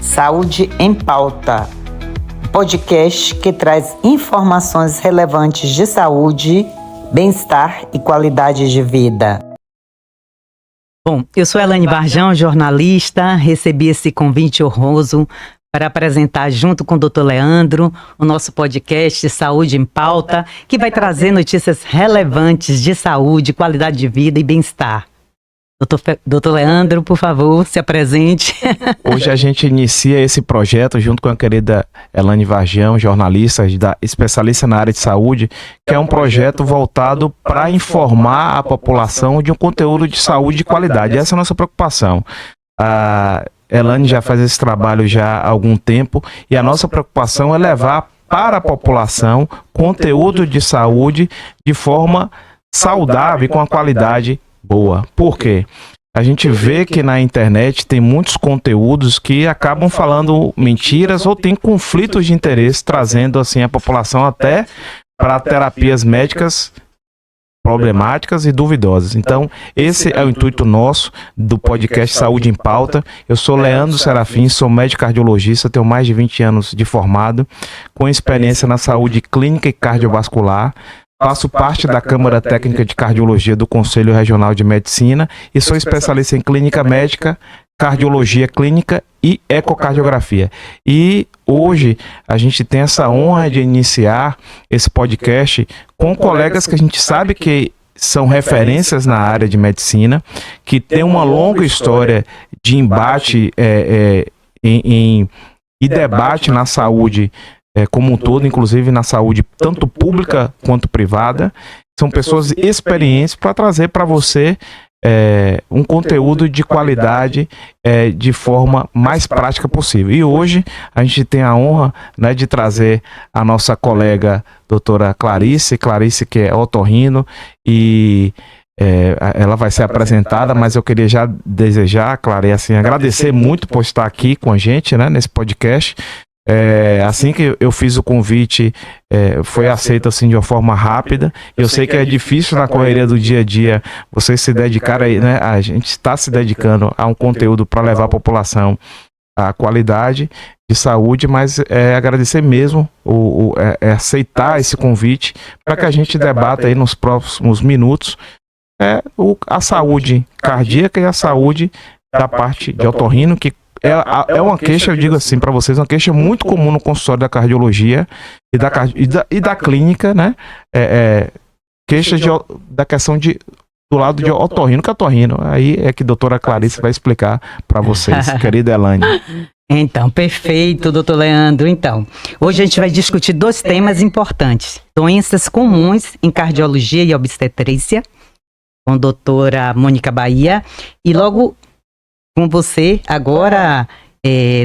Saúde em Pauta, podcast que traz informações relevantes de saúde, bem-estar e qualidade de vida. Bom, eu sou Elaine Varjão, jornalista, recebi esse convite honroso para apresentar junto com o Dr. Leandro o nosso podcast Saúde em Pauta, que vai trazer notícias relevantes de saúde, qualidade de vida e bem-estar. Doutor Leandro, por favor, se apresente. Hoje a gente inicia esse projeto junto com a querida Elaine Varjão, jornalista, especialista na área de saúde, que é um projeto voltado para informar a população de um conteúdo de saúde de qualidade. Essa é a nossa preocupação. A Elaine já faz esse trabalho já há algum tempo e a nossa preocupação é levar para a população conteúdo de saúde de forma saudável e com a qualidade boa. Por quê? A gente vê que na internet tem muitos conteúdos que acabam falando mentiras ou tem conflitos de interesse, trazendo assim a população até para terapias médicas problemáticas e duvidosas. Então, esse é o intuito nosso do podcast Saúde em Pauta. Eu sou Leandro Serafim, sou médico cardiologista, tenho mais de 20 anos de formado, com experiência na saúde clínica e cardiovascular. Faço parte da Câmara Técnica de Cardiologia do Conselho Regional de Medicina e sou especialista em clínica médica, cardiologia clínica e ecocardiografia. E hoje a gente tem essa honra de iniciar esse podcast com colegas que a gente sabe que são referências na área de medicina, que tem uma longa história de embate e debate na saúde como um todo, inclusive na saúde tanto pública quanto privada. São pessoas experientes para trazer para você um conteúdo de qualidade de forma mais prática possível. E hoje a gente tem a honra, né, de trazer a nossa colega doutora Clarice que é otorrino e ela vai ser apresentada, mas eu queria já desejar, Clarice, assim, agradecer muito por estar aqui com a gente, né, nesse podcast. Assim que eu fiz o convite, foi aceito assim de uma forma rápida. Eu sei que é difícil na correria do dia a dia vocês se dedicarem, né? A gente está se dedicando a um conteúdo para levar à população a qualidade de saúde, mas agradecer mesmo aceitar esse convite para que a gente debata aí nos próximos minutos a saúde cardíaca e a saúde da parte de otorrino, que é uma queixa, eu digo assim para vocês, uma queixa muito comum no consultório da cardiologia e da clínica, né? Queixa da questão do lado de otorrino, que é otorrino. Aí é que a doutora Clarice vai explicar para vocês, querida Elaine. Então, perfeito, doutor Leandro. Então, hoje a gente vai discutir dois temas importantes. Doenças comuns em cardiologia e obstetrícia, com a doutora Mônica Bahia. E logo com você, agora,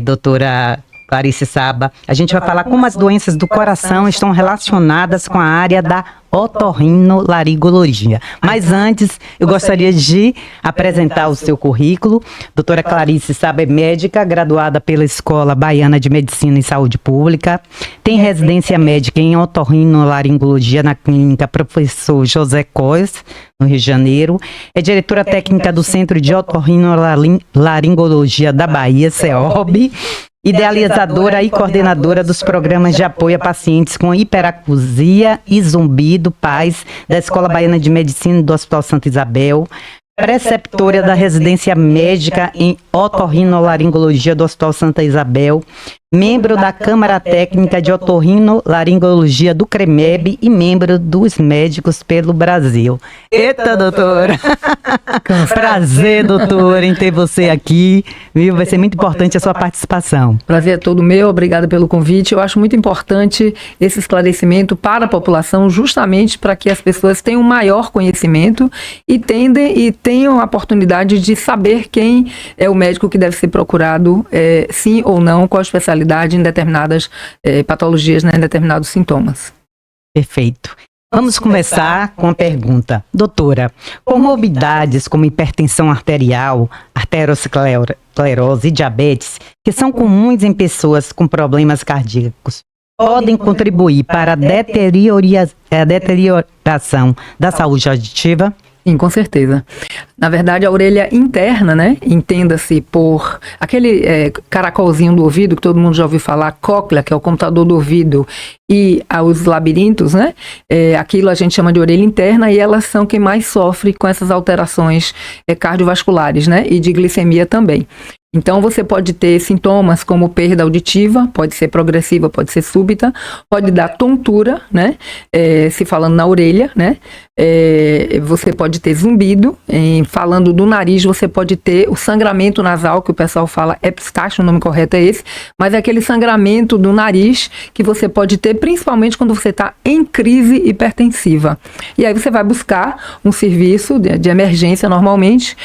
doutora Clarice Saba, a gente vai falar como as doenças do coração estão relacionadas com a área da otorrinolaringologia. Mas antes, eu gostaria de apresentar o seu currículo. Doutora Clarice Saba é médica, graduada pela Escola Baiana de Medicina e Saúde Pública, tem residência médica em otorrinolaringologia na clínica Professor José Cois, no Rio de Janeiro, é diretora técnica do Centro de Otorrinolaringologia da Bahia, CEOB, idealizadora e coordenadora dos programas de apoio a pacientes com hiperacusia e zumbido, PAIS, da Escola Baiana de Medicina do Hospital Santa Isabel, preceptora da residência médica em otorrinolaringologia do Hospital Santa Isabel, membro da Câmara Técnica de Otorrinolaringologia do CREMEB e membro dos Médicos pelo Brasil. Eita, doutora! Prazer, doutora, em ter você aqui, viu? Vai ser muito importante a sua participação. Prazer é todo meu, obrigada pelo convite. Eu acho muito importante esse esclarecimento para a população, justamente para que as pessoas tenham maior conhecimento e tenham a oportunidade de saber quem é o médico que deve ser procurado, sim ou não, qual a especialidade em determinadas patologias, né, em determinados sintomas. Perfeito. Vamos começar com a pergunta. Doutora, comorbidades como hipertensão arterial, arteriosclerose e diabetes, que são comuns em pessoas com problemas cardíacos, podem contribuir para a deterioração da saúde auditiva? Sim, com certeza. Na verdade, a orelha interna, né? Entenda-se por aquele caracolzinho do ouvido que todo mundo já ouviu falar, cóclea, que é o computador do ouvido, e os labirintos, né? Aquilo a gente chama de orelha interna e elas são quem mais sofre com essas alterações cardiovasculares, né? E de glicemia também. Então, você pode ter sintomas como perda auditiva, pode ser progressiva, pode ser súbita, pode dar tontura, né? Se falando na orelha, né? Você pode ter zumbido, falando do nariz, você pode ter o sangramento nasal, que o pessoal fala epistaxe, o nome correto é esse, mas é aquele sangramento do nariz que você pode ter, principalmente quando você está em crise hipertensiva. E aí você vai buscar um serviço de emergência normalmente.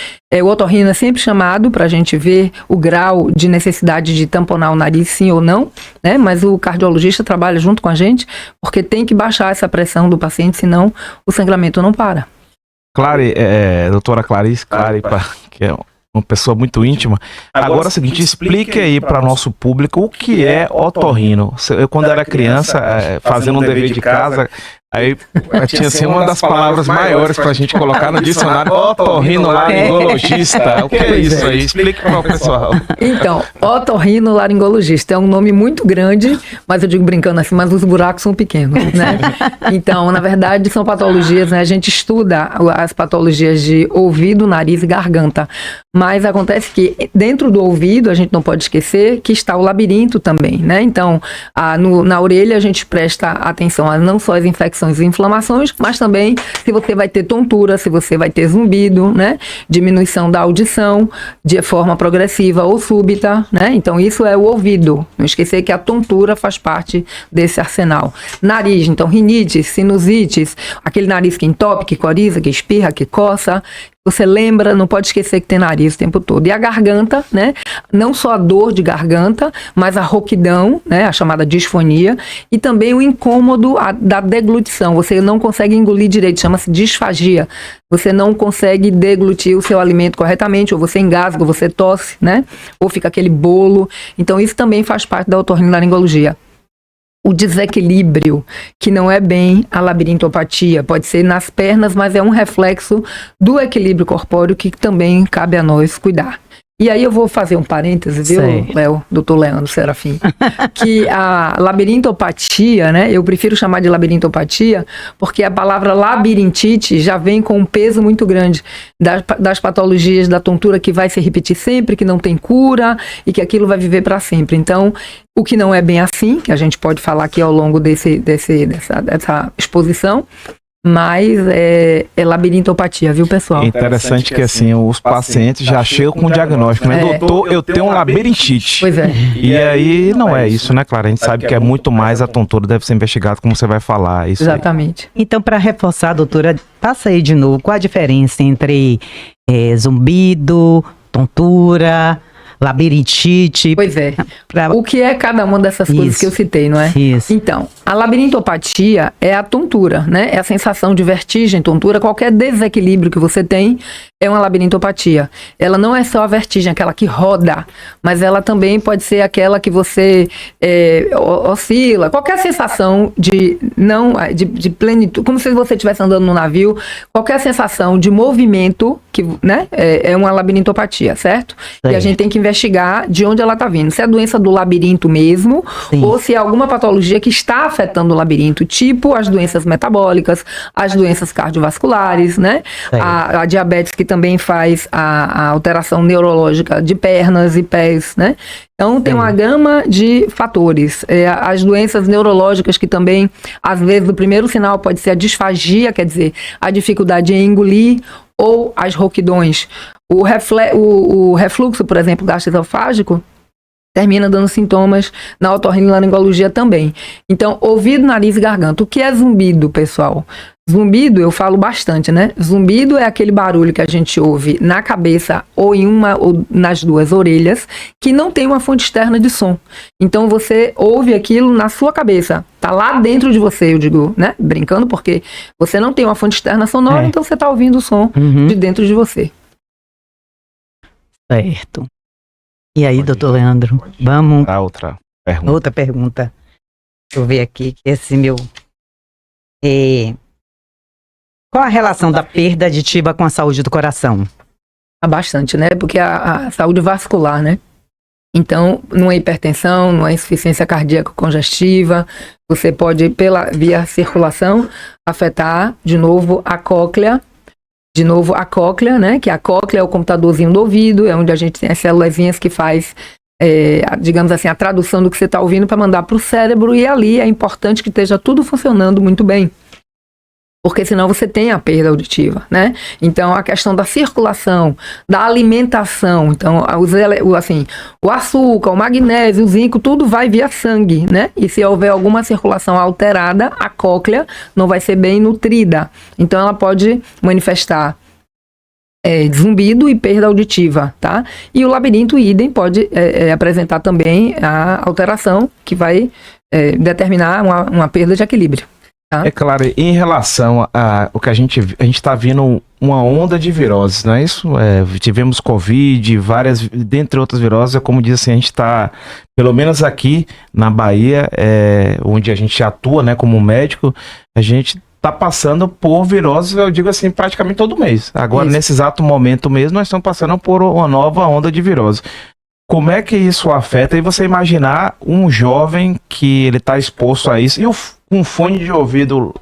O otorrino é sempre chamado para a gente ver o grau de necessidade de tamponar o nariz, sim ou não, né? Mas o cardiologista trabalha junto com a gente, porque tem que baixar essa pressão do paciente, senão o sangramento não para. Doutora Clarice, que é uma pessoa muito íntima. Agora é o seguinte, explique aí para nosso público o que é otorrino. Eu, quando era criança, fazendo um dever de casa, aí tinha assim uma das palavras maiores para a gente colocar no dicionário, otorrinolaringologista. O que é isso aí? Explique para o pessoal. Então, otorrinolaringologista é um nome muito grande, mas eu digo brincando assim, mas os buracos são pequenos, né? Então, na verdade, são patologias, né? A gente estuda as patologias de ouvido, nariz e garganta, mas acontece que dentro do ouvido, a gente não pode esquecer que está o labirinto também, né? Então, na orelha a gente presta atenção a não só as infecções e inflamações, mas também se você vai ter tontura, se você vai ter zumbido, né? Diminuição da audição de forma progressiva ou súbita, né? Então isso é o ouvido. Não esquecer que a tontura faz parte desse arsenal. Nariz, então rinite, sinusites, aquele nariz que entope, que coriza, que espirra, que coça. Você lembra, não pode esquecer que tem nariz o tempo todo. E a garganta, né? Não só a dor de garganta, mas a rouquidão, né? A chamada disfonia. E também o incômodo da deglutição. Você não consegue engolir direito, chama-se disfagia. Você não consegue deglutir o seu alimento corretamente, ou você engasga, ou você tosse, né? Ou fica aquele bolo. Então isso também faz parte da otorrinolaringologia. O desequilíbrio, que não é bem a labirintopatia, pode ser nas pernas, mas é um reflexo do equilíbrio corpóreo que também cabe a nós cuidar. E aí eu vou fazer um parêntese, viu, Léo, doutor Leandro Serafim, que a labirintopatia, né, eu prefiro chamar de labirintopatia, porque a palavra labirintite já vem com um peso muito grande das patologias da tontura que vai se repetir sempre, que não tem cura e que aquilo vai viver para sempre. Então, o que não é bem assim, que a gente pode falar aqui ao longo dessa exposição, mas é labirintopatia, viu, pessoal? É interessante que assim, os pacientes já chegam com o diagnóstico, né? Doutor, eu tenho um labirintite. Pois é. E aí não é isso, né, Clara? A gente sabe que é muito mais, a tontura deve ser investigada, como você vai falar. Isso exatamente. Aí. Então, para reforçar, doutora, passa aí de novo, qual a diferença entre zumbido, tontura, labirintite? Pois é. O que é cada uma dessas coisas que eu citei, não é? Isso. Então, a labirintopatia é a tontura, né? É a sensação de vertigem, tontura, qualquer desequilíbrio que você tem é uma labirintopatia. Ela não é só a vertigem, aquela que roda, mas ela também pode ser aquela que você oscila, qualquer sensação de plenitude, como se você estivesse andando no navio, qualquer sensação de movimento, que, né, é uma labirintopatia, certo? Sim. E a gente tem que investigar de onde ela está vindo. Se é a doença do labirinto mesmo, sim, ou se é alguma patologia que está afetando o labirinto, tipo as doenças metabólicas, as doenças cardiovasculares, né? A diabetes, que também faz a alteração neurológica de pernas e pés, né? Então, tem uma gama de fatores. As doenças neurológicas, que também, às vezes, o primeiro sinal pode ser a disfagia, quer dizer, a dificuldade em engolir, ou as rouquidões. O refluxo, por exemplo, gastroesofágico, termina dando sintomas na otorrinolaringologia também. Então, ouvido, nariz e garganta. O que é zumbido, pessoal? Zumbido, eu falo bastante, né? Zumbido é aquele barulho que a gente ouve na cabeça ou em uma ou nas duas orelhas, que não tem uma fonte externa de som. Então, você ouve aquilo na sua cabeça. Tá lá dentro de você, eu digo, né? Brincando, porque você não tem uma fonte externa sonora, então você tá ouvindo o som de dentro de você. Certo. E aí, doutor Leandro, vamos... Outra pergunta. Outra pergunta. Deixa eu ver aqui, que esse meu... Qual a relação da perda aditiva com a saúde do coração? bastante, né? Porque a saúde vascular, né? Então, numa hipertensão, numa insuficiência cardíaca congestiva, você pode, via circulação, afetar, de novo, a cóclea, né? Que a cóclea é o computadorzinho do ouvido, é onde a gente tem as célulazinhas que faz, digamos assim, a tradução do que você está ouvindo para mandar para o cérebro, e ali é importante que esteja tudo funcionando muito bem. Porque senão você tem a perda auditiva, né? Então, a questão da circulação, da alimentação, então, o açúcar, o magnésio, o zinco, tudo vai via sangue, né? E se houver alguma circulação alterada, a cóclea não vai ser bem nutrida. Então, ela pode manifestar zumbido e perda auditiva, tá? E o labirinto idem pode apresentar também a alteração que vai determinar uma perda de equilíbrio. É claro, em relação a o que a gente está vendo uma onda de viroses, não é isso? Tivemos Covid, dentre outras viroses, como diz assim, a gente está, pelo menos aqui na Bahia, onde a gente atua, né, como médico, a gente está passando por viroses, eu digo assim, praticamente todo mês. Agora, nesse exato momento mesmo, nós estamos passando por uma nova onda de virose. Como é que isso afeta? E você imaginar um jovem que ele está exposto a isso, e um fone de ouvido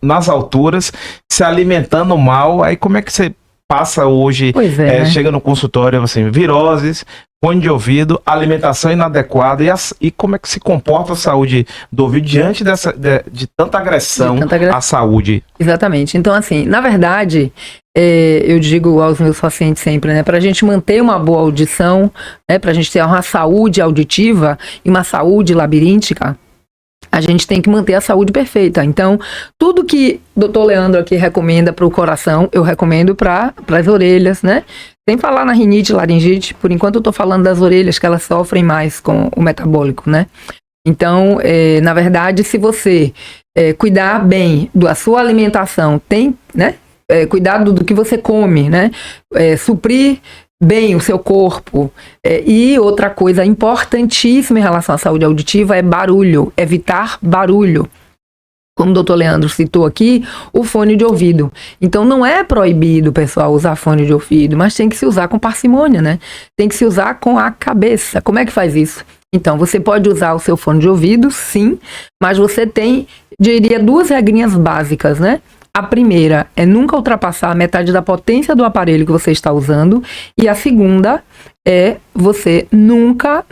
nas alturas, se alimentando mal, aí como é que você passa hoje, né? Chega no consultório, assim, viroses, fone de ouvido, alimentação inadequada, e como é que se comporta a saúde do ouvido diante de tanta agressão à saúde? Exatamente. Então, assim, na verdade, eu digo aos meus pacientes sempre, né, para a gente manter uma boa audição, né, para a gente ter uma saúde auditiva e uma saúde labiríntica, a gente tem que manter a saúde perfeita. Então, tudo que o Dr. Leandro aqui recomenda para o coração, eu recomendo para as orelhas, né? Sem falar na rinite, laringite, por enquanto eu estou falando das orelhas, que elas sofrem mais com o metabólico, né? Então, na verdade, se você cuidar bem da sua alimentação, né? Cuidado do que você come, né? Suprir bem o seu corpo. E outra coisa importantíssima em relação à saúde auditiva é barulho, evitar barulho. Como o doutor Leandro citou aqui, o fone de ouvido. Então não é proibido, pessoal, usar fone de ouvido, mas tem que se usar com parcimônia, né? Tem que se usar com a cabeça. Como é que faz isso? Então, você pode usar o seu fone de ouvido, sim, mas você tem, diria, 2 regrinhas básicas, né? A primeira é nunca ultrapassar a metade da potência do aparelho que você está usando. E a segunda é você nunca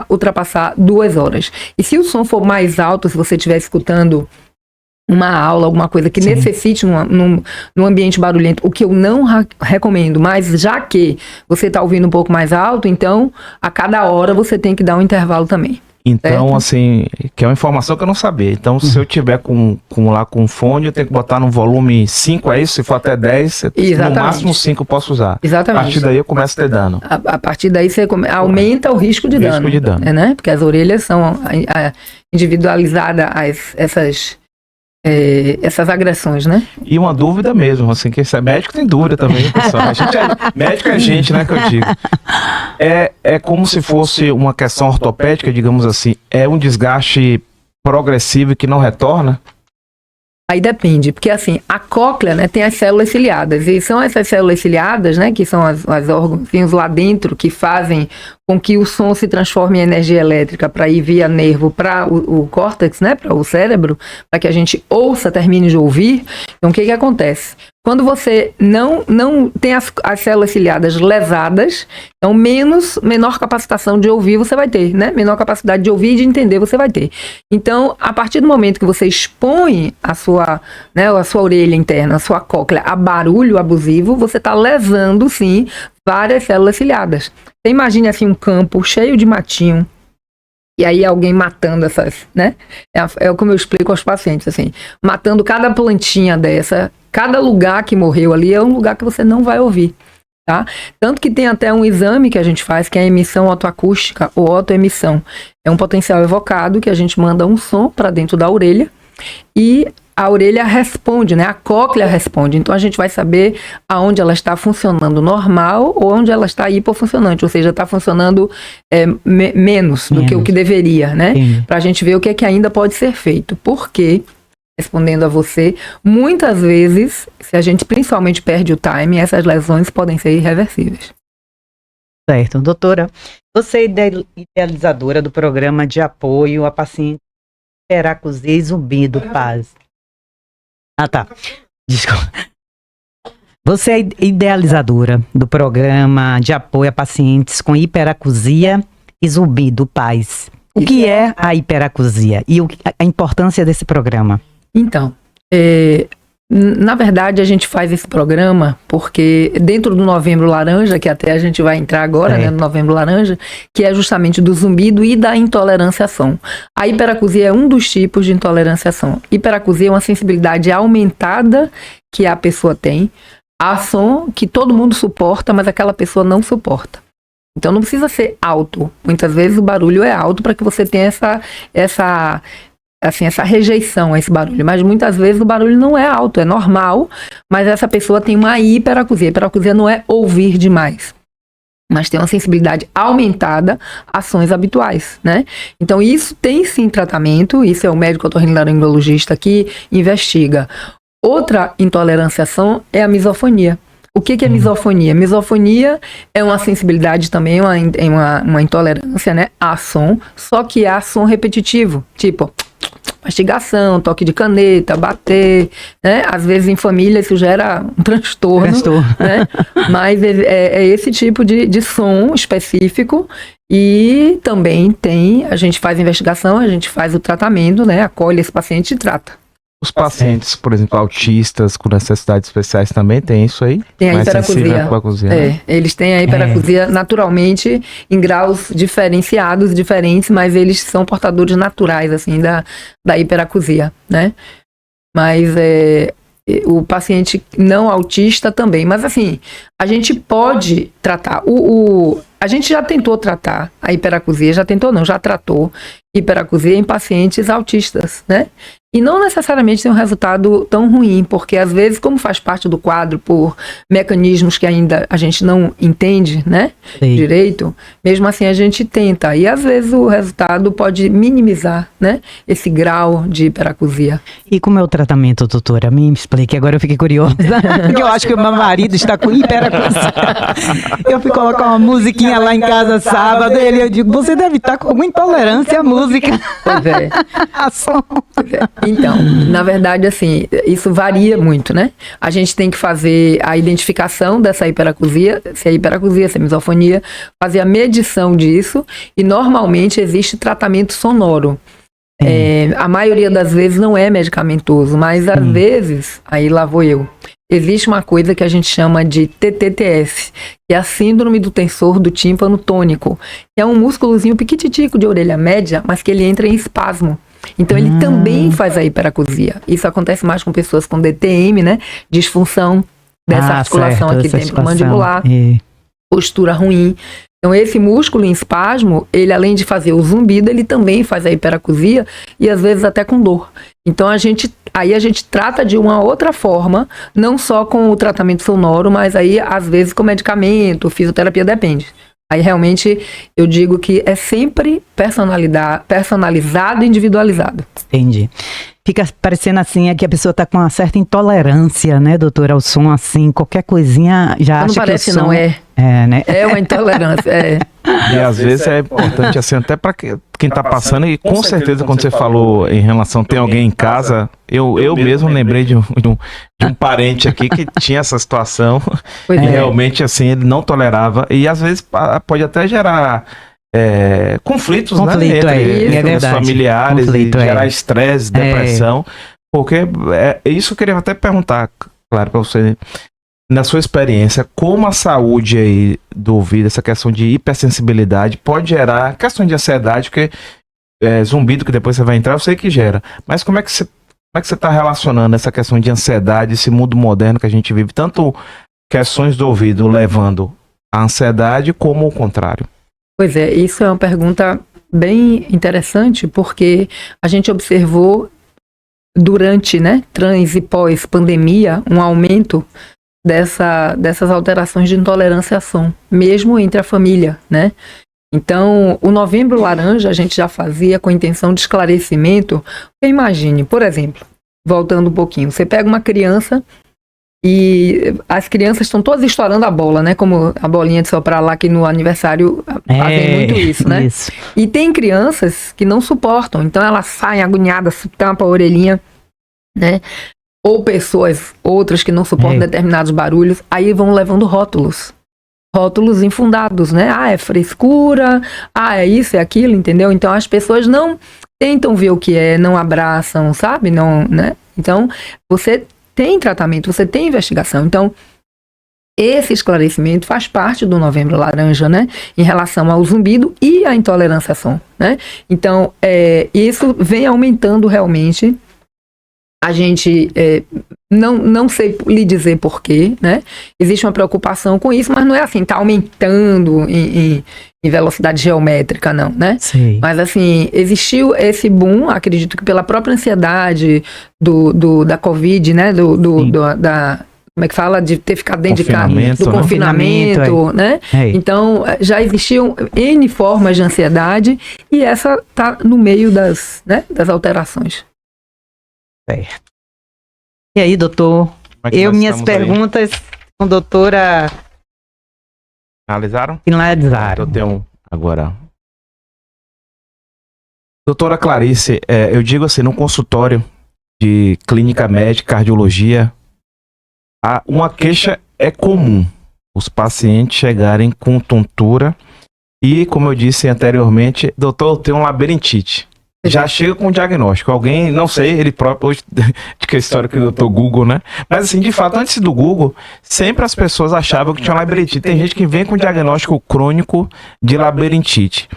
ultrapassar 2 horas. E se o som for mais alto, se você estiver escutando uma aula, alguma coisa que necessite num ambiente barulhento, o que eu não recomendo, mas já que você está ouvindo um pouco mais alto, então a cada hora você tem que dar um intervalo também. Então, certo? Assim, que é uma informação que eu não sabia. Então, se eu tiver com fone, eu tenho que botar no volume 5, é isso? Se for até 10, no máximo 5 eu posso usar. Exatamente. A partir daí eu começo a ter dano. A partir daí você aumenta o risco de dano. Né? Porque as orelhas são individualizadas essas agressões, né? E uma dúvida mesmo, assim, que esse médico tem dúvida também, pessoal. Médico é gente, né, que eu digo. É como se fosse uma questão ortopédica, digamos assim, é um desgaste progressivo e que não retorna? Aí depende, porque assim, a cóclea, né, tem as células ciliadas, e são essas células ciliadas, né, que são as órgãos lá dentro que fazem com que o som se transforme em energia elétrica para ir via nervo para o córtex, né, para o cérebro, para que a gente ouça, termine de ouvir. Então, o que acontece? Quando você não tem as células ciliadas lesadas, então menor capacitação de ouvir você vai ter, né? Menor capacidade de ouvir e de entender você vai ter. Então, a partir do momento que você expõe a sua orelha interna, a sua cóclea, a barulho abusivo, você está lesando, sim, várias células ciliadas. Você imagine assim um campo cheio de matinho, e aí alguém matando essas, né? É como eu explico aos pacientes, assim, matando cada plantinha dessa. Cada lugar que morreu ali é um lugar que você não vai ouvir, tá? Tanto que tem até um exame que a gente faz, que é a emissão otoacústica ou otoemissão. É um potencial evocado que a gente manda um som para dentro da orelha e a orelha responde, né? A cóclea responde. Então a gente vai saber aonde ela está funcionando normal ou onde ela está hipofuncionante, ou seja, está funcionando menos do que o que deveria, né? Para a gente ver o que é que ainda pode ser feito. Por quê? respondendo a você, muitas vezes, se a gente principalmente perde o time, essas lesões podem ser irreversíveis. Certo. Doutora, você é idealizadora do programa de apoio a pacientes hiperacusia e zumbi do PAS. Ah, tá. Desculpa. Você é idealizadora do programa de apoio a pacientes com hiperacusia e zumbi do PAS. O que é a hiperacusia e a importância desse programa? Então, na verdade, a gente faz esse programa porque dentro do Novembro Laranja, que até a gente vai entrar agora, né, no Novembro Laranja, que é justamente do zumbido e da intolerância à som. A hiperacusia é um dos tipos de intolerância à som. Hiperacusia é uma sensibilidade aumentada que a pessoa tem a som que todo mundo suporta, mas aquela pessoa não suporta. Então não precisa ser alto. Muitas vezes o barulho é alto para que você tenha essa rejeição a esse barulho. Mas muitas vezes o barulho não é alto, é normal, mas essa pessoa tem uma hiperacusia. Hiperacusia não é ouvir demais, mas tem uma sensibilidade aumentada a sons habituais, né? Então isso tem sim tratamento, isso é o médico otorrinolaringologista que investiga. Outra intolerância a som é a misofonia. O que é misofonia? Misofonia é uma sensibilidade também, uma intolerância, né, a som, só que a som repetitivo, tipo mastigação, toque de caneta, bater, né? Às vezes em família isso gera um transtorno. Né? Mas é esse tipo de som específico. E também a gente faz investigação, a gente faz o tratamento, né? Acolhe esse paciente e trata. Os pacientes, por exemplo, autistas com necessidades especiais também tem isso aí? Tem a hiperacusia. Né? Eles têm a hiperacusia naturalmente em graus diferentes, mas eles são portadores naturais, assim, da hiperacusia, né? Mas o paciente não autista também. Mas, assim, a gente pode tratar. A gente já tentou tratar a hiperacusia, já tratou hiperacusia em pacientes autistas, né? E não necessariamente tem um resultado tão ruim, porque às vezes, como faz parte do quadro por mecanismos que ainda a gente não entende, né, direito, mesmo assim a gente tenta. E às vezes o resultado pode minimizar, né, esse grau de hiperacusia. E como é o tratamento, doutora? Me explique, agora eu fiquei curiosa. Porque eu acho que o meu marido está com hiperacusia. Eu fui colocar uma musiquinha lá em casa sábado, eu digo, você deve estar com alguma intolerância à música. Pois é. A som. Pois é. Então, na verdade, assim, isso varia muito, né? A gente tem que fazer a identificação dessa hiperacusia, se é hiperacusia, se é misofonia, fazer a medição disso e normalmente existe tratamento sonoro. A maioria das vezes não é medicamentoso, mas às vezes, aí lá vou eu, existe uma coisa que a gente chama de TTTS, que é a síndrome do tensor do tímpano tônico, que é um músculozinho piquititico de orelha média, mas que ele entra em espasmo. Então ele também faz a hiperacusia. Isso acontece mais com pessoas com DTM, né? Disfunção dessa articulação aqui temporomandibular, postura ruim. Então esse músculo em espasmo, ele além de fazer o zumbido, ele também faz a hiperacusia e às vezes até com dor. Então a gente trata de uma outra forma, não só com o tratamento sonoro, mas aí às vezes com medicamento, fisioterapia, depende. Aí realmente eu digo que é sempre personalizado e individualizado. Entendi. Fica parecendo assim, que a pessoa está com uma certa intolerância, né, doutora, ao som, assim, qualquer coisinha já não acha parece, que o som... não é. Né? É uma intolerância, E às vezes é importante, assim, até para quem está passando, e com certeza quando você falou em relação, tem alguém em casa, eu mesmo lembrei de um parente aqui que tinha essa situação, e realmente, assim, ele não tolerava, e às vezes pode até gerar... conflitos, né, entre os familiares, gerar estresse, depressão, porque isso eu queria até perguntar, claro, para você, na sua experiência, como a saúde aí do ouvido, essa questão de hipersensibilidade pode gerar questão de ansiedade, porque zumbido que depois você vai entrar, eu sei que gera, mas como é que você está relacionando essa questão de ansiedade, esse mundo moderno que a gente vive, tanto questões do ouvido levando à ansiedade como o contrário? Pois é, isso é uma pergunta bem interessante, porque a gente observou durante, né, trans e pós-pandemia, um aumento dessas alterações de intolerância a som, mesmo entre a família, né? Então, o Novembro Laranja a gente já fazia com a intenção de esclarecimento. Imagine, por exemplo, voltando um pouquinho. Você pega uma criança e as crianças estão todas estourando a bola, né? Como a bolinha de soprar lá que no aniversário fazem muito isso, né? Isso. E tem crianças que não suportam, então elas saem agoniadas, tampam a orelhinha, né? Ou pessoas, outras que não suportam determinados barulhos, aí vão levando rótulos infundados, né? Ah, é frescura, ah, é isso, é aquilo, entendeu? Então as pessoas não tentam ver o que é, não abraçam, sabe? Não, né? Então você tem tratamento, você tem investigação. Então esse esclarecimento faz parte do Novembro Laranja, né? Em relação ao zumbido e à intolerância a som, né? Então isso vem aumentando realmente. A gente não sei lhe dizer porquê, né? Existe uma preocupação com isso, mas não é assim, tá aumentando em velocidade geométrica, não, né? Sim. Mas assim, existiu esse boom, acredito que pela própria ansiedade da Covid, né? Como é que fala? De ter ficado dentro de casa, do confinamento, né? Então, já existiam N formas de ansiedade e essa tá no meio das alterações. Certo. E aí, doutor? Minhas perguntas com a doutora finalizaram. Eu tenho agora. Doutora Clarice, eu digo assim, no consultório de clínica médica, cardiologia, uma queixa é comum. Os pacientes chegarem com tontura e, como eu disse anteriormente, doutor, eu tenho labirintite. Já chega com o diagnóstico. Alguém, não sei, ele próprio, hoje, de que a história que o doutor Google, né? Mas assim, de fato, antes do Google, sempre as pessoas achavam que tinha labirintite. Tem gente que vem com diagnóstico crônico de labirintite.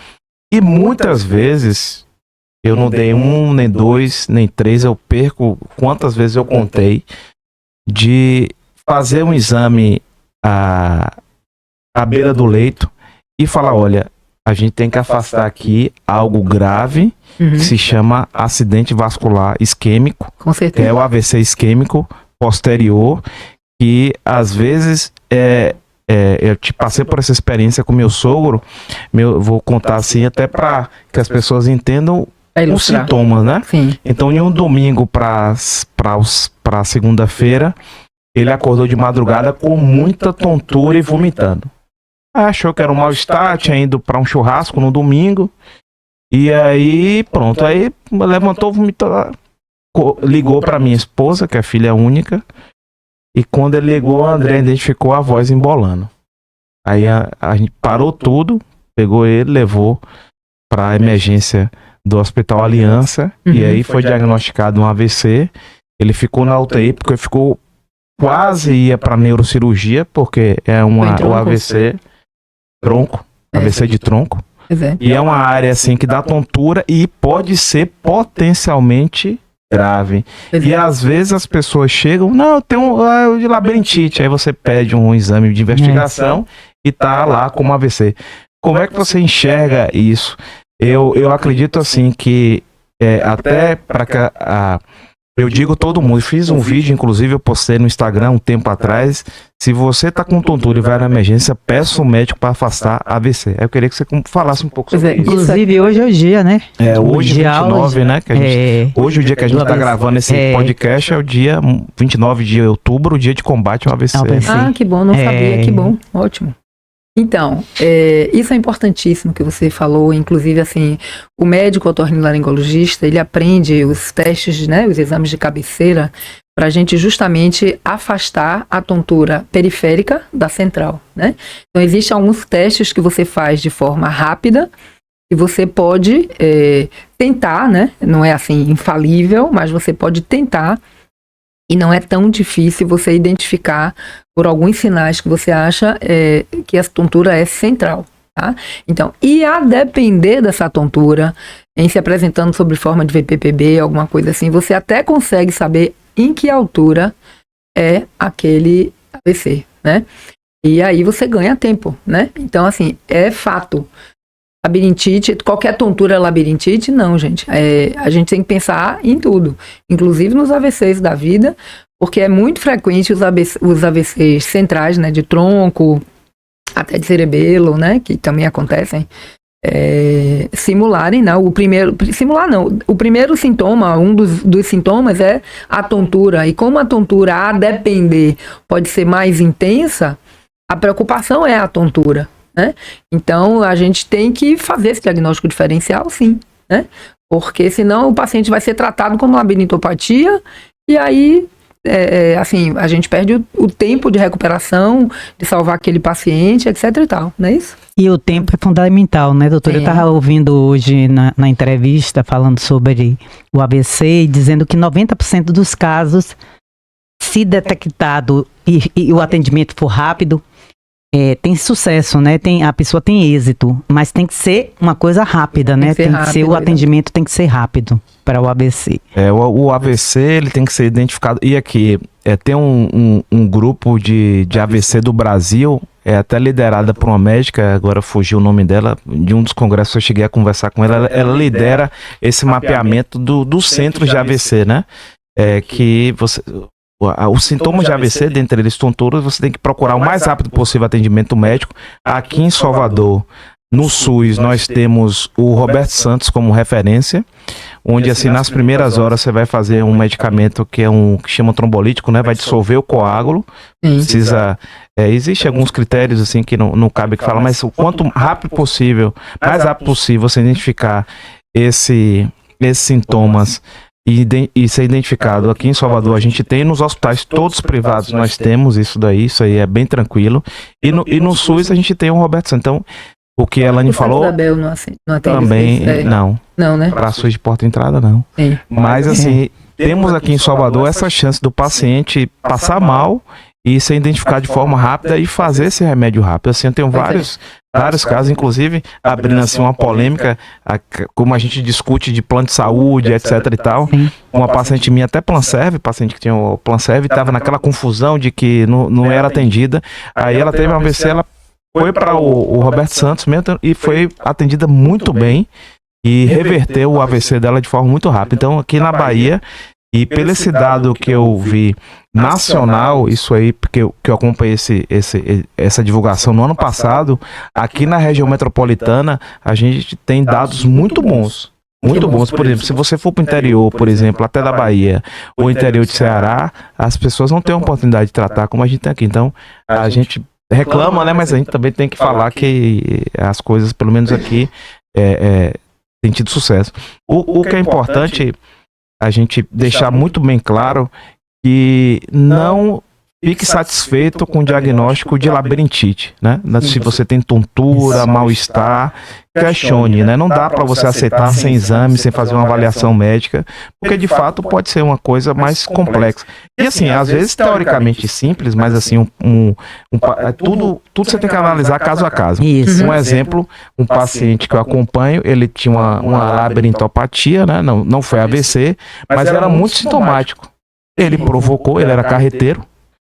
E muitas vezes, eu não dei 1, nem 2, nem 3, eu perco quantas vezes eu contei, de fazer um exame à beira do leito e falar, olha, a gente tem que afastar aqui algo grave, que se chama acidente vascular isquêmico, com certeza. Que é o AVC isquêmico posterior, que às vezes eu te passei por essa experiência com meu sogro, vou contar assim até para que as pessoas entendam os sintomas, né? Sim. Então, em um domingo para segunda-feira, ele acordou de madrugada com muita tontura e vomitando. Achou que era um mal-estar, tinha ido para um churrasco no domingo. E aí, pronto. Aí levantou, vomitou, ligou para minha esposa, que é filha única. E quando ele ligou, a André identificou a voz embolando. Aí a gente parou tudo, pegou ele, levou para a emergência do Hospital Aliança. E aí foi diagnosticado um AVC. Ele ficou na UTI porque ficou quase ia para neurocirurgia, porque é o AVC tronco, AVC de tronco. E é uma área assim que dá tontura e pode ser potencialmente grave. E às vezes as pessoas chegam, não, eu tenho de labirintite, aí você pede um exame de investigação e tá lá como AVC. Como é que você enxerga isso? Eu acredito assim que até para que eu digo todo mundo, fiz um vídeo, inclusive eu postei no Instagram um tempo atrás, se você tá com tontura e vai na emergência, peça o médico para afastar AVC. Eu queria que você falasse um pouco sobre isso. Inclusive hoje é o dia, né? Hoje 29, né? Que hoje o dia que a gente tá gravando esse podcast é o dia 29 de outubro, o dia de combate ao AVC. Ah, que bom, não sabia, que bom, ótimo. Então, isso é importantíssimo que você falou, inclusive assim, o médico otorrinolaringologista, ele aprende os testes, né, os exames de cabeceira, para a gente justamente afastar a tontura periférica da central, né? Então, existem alguns testes que você faz de forma rápida, e você pode tentar, né, não é assim infalível, mas você pode tentar, e não é tão difícil você identificar por alguns sinais que você acha que a tontura é central, tá? Então, e a depender dessa tontura, em se apresentando sob forma de VPPB, alguma coisa assim, você até consegue saber em que altura é aquele AVC, né? E aí você ganha tempo, né? Então, assim, é fato. Labirintite, qualquer tontura é labirintite? Não, gente. A gente tem que pensar em tudo, inclusive nos AVCs da vida, porque é muito frequente os AVCs centrais, né, de tronco, até de cerebelo, né, que também acontecem. simularem, né? O primeiro sintoma, um dos sintomas é a tontura, e como a tontura, a depender, pode ser mais intensa, a preocupação é a tontura, né? Então, a gente tem que fazer esse diagnóstico diferencial, sim, né? Porque senão o paciente vai ser tratado como labirintopatia, e aí, assim, a gente perde o tempo de recuperação, de salvar aquele paciente, etc e tal, não é isso? E o tempo é fundamental, né, doutora? Eu estava ouvindo hoje na entrevista, falando sobre o AVC, e dizendo que 90% dos casos, se detectado e o atendimento for rápido, tem sucesso, né? A pessoa tem êxito, mas tem que ser uma coisa rápida, né? O atendimento tem que ser rápido para o AVC. O AVC, ele tem que ser identificado. E aqui, tem um grupo de AVC do Brasil, até liderada por uma médica, agora fugiu o nome dela, de um dos congressos eu cheguei a conversar com ela, ela lidera esse mapeamento dos centros de AVC, né? Que você... Os sintomas de AVC, dentre eles tonturas, você tem que procurar o mais rápido possível atendimento médico. Aqui em Salvador, no SUS, nós temos o Roberto Santos como referência, onde assim nas primeiras horas você vai fazer um medicamento que chama trombolítico, né? Vai dissolver o coágulo. Precisa, existe alguns critérios assim que não cabe que falar, mas o quanto rápido possível, mais rápido possível você identificar esses sintomas e ser identificado. Aqui em Salvador a gente tem, nos hospitais todos privados nós temos isso aí é bem tranquilo, e no SUS a gente tem o Roberto Santos. Então, o que a Elane falou, Isabel não também não, né? Para SUS de porta de entrada não, mas assim, temos aqui em Salvador essa chance do paciente passar mal e ser identificado de forma rápida e fazer esse remédio rápido. Assim, eu tenho vários casos, inclusive, abrindo assim uma polêmica, como a gente discute de plano de saúde, etc e tal. Uma paciente minha, até paciente que tinha o Planserve, estava naquela confusão de que não era atendida. Aí ela teve uma AVC, ela foi para o Roberto Santos mesmo e foi atendida muito bem e reverteu o AVC dela de forma muito rápida. Então, aqui na Bahia, e pelo esse dado que eu vi nacional, isso aí, porque eu acompanhei essa divulgação no ano passado, aqui na região metropolitana, a gente tem dados muito bons. Muito bons. Por exemplo, se você for para o interior, por exemplo, até da Bahia, ou interior de Ceará, as pessoas não têm a oportunidade de tratar como a gente tem aqui. Então, a gente reclama, né? Mas a gente também tem que falar que as coisas, pelo menos aqui, têm tido sucesso. O que é importante a gente deixar muito bem claro que não fique satisfeito com o diagnóstico de labirintite, né? Se você tem tontura, mal-estar, questione, né? Não dá para você aceitar sem exame, sem fazer uma avaliação médica, porque de fato pode ser uma coisa mais complexa. E assim, às vezes teoricamente simples, mas assim, tudo você tem que analisar caso a caso. Isso. Um exemplo, um paciente que eu acompanho, ele tinha uma labirintopatia, né? Não foi AVC, mas era muito sintomático. Ele era carreteiro,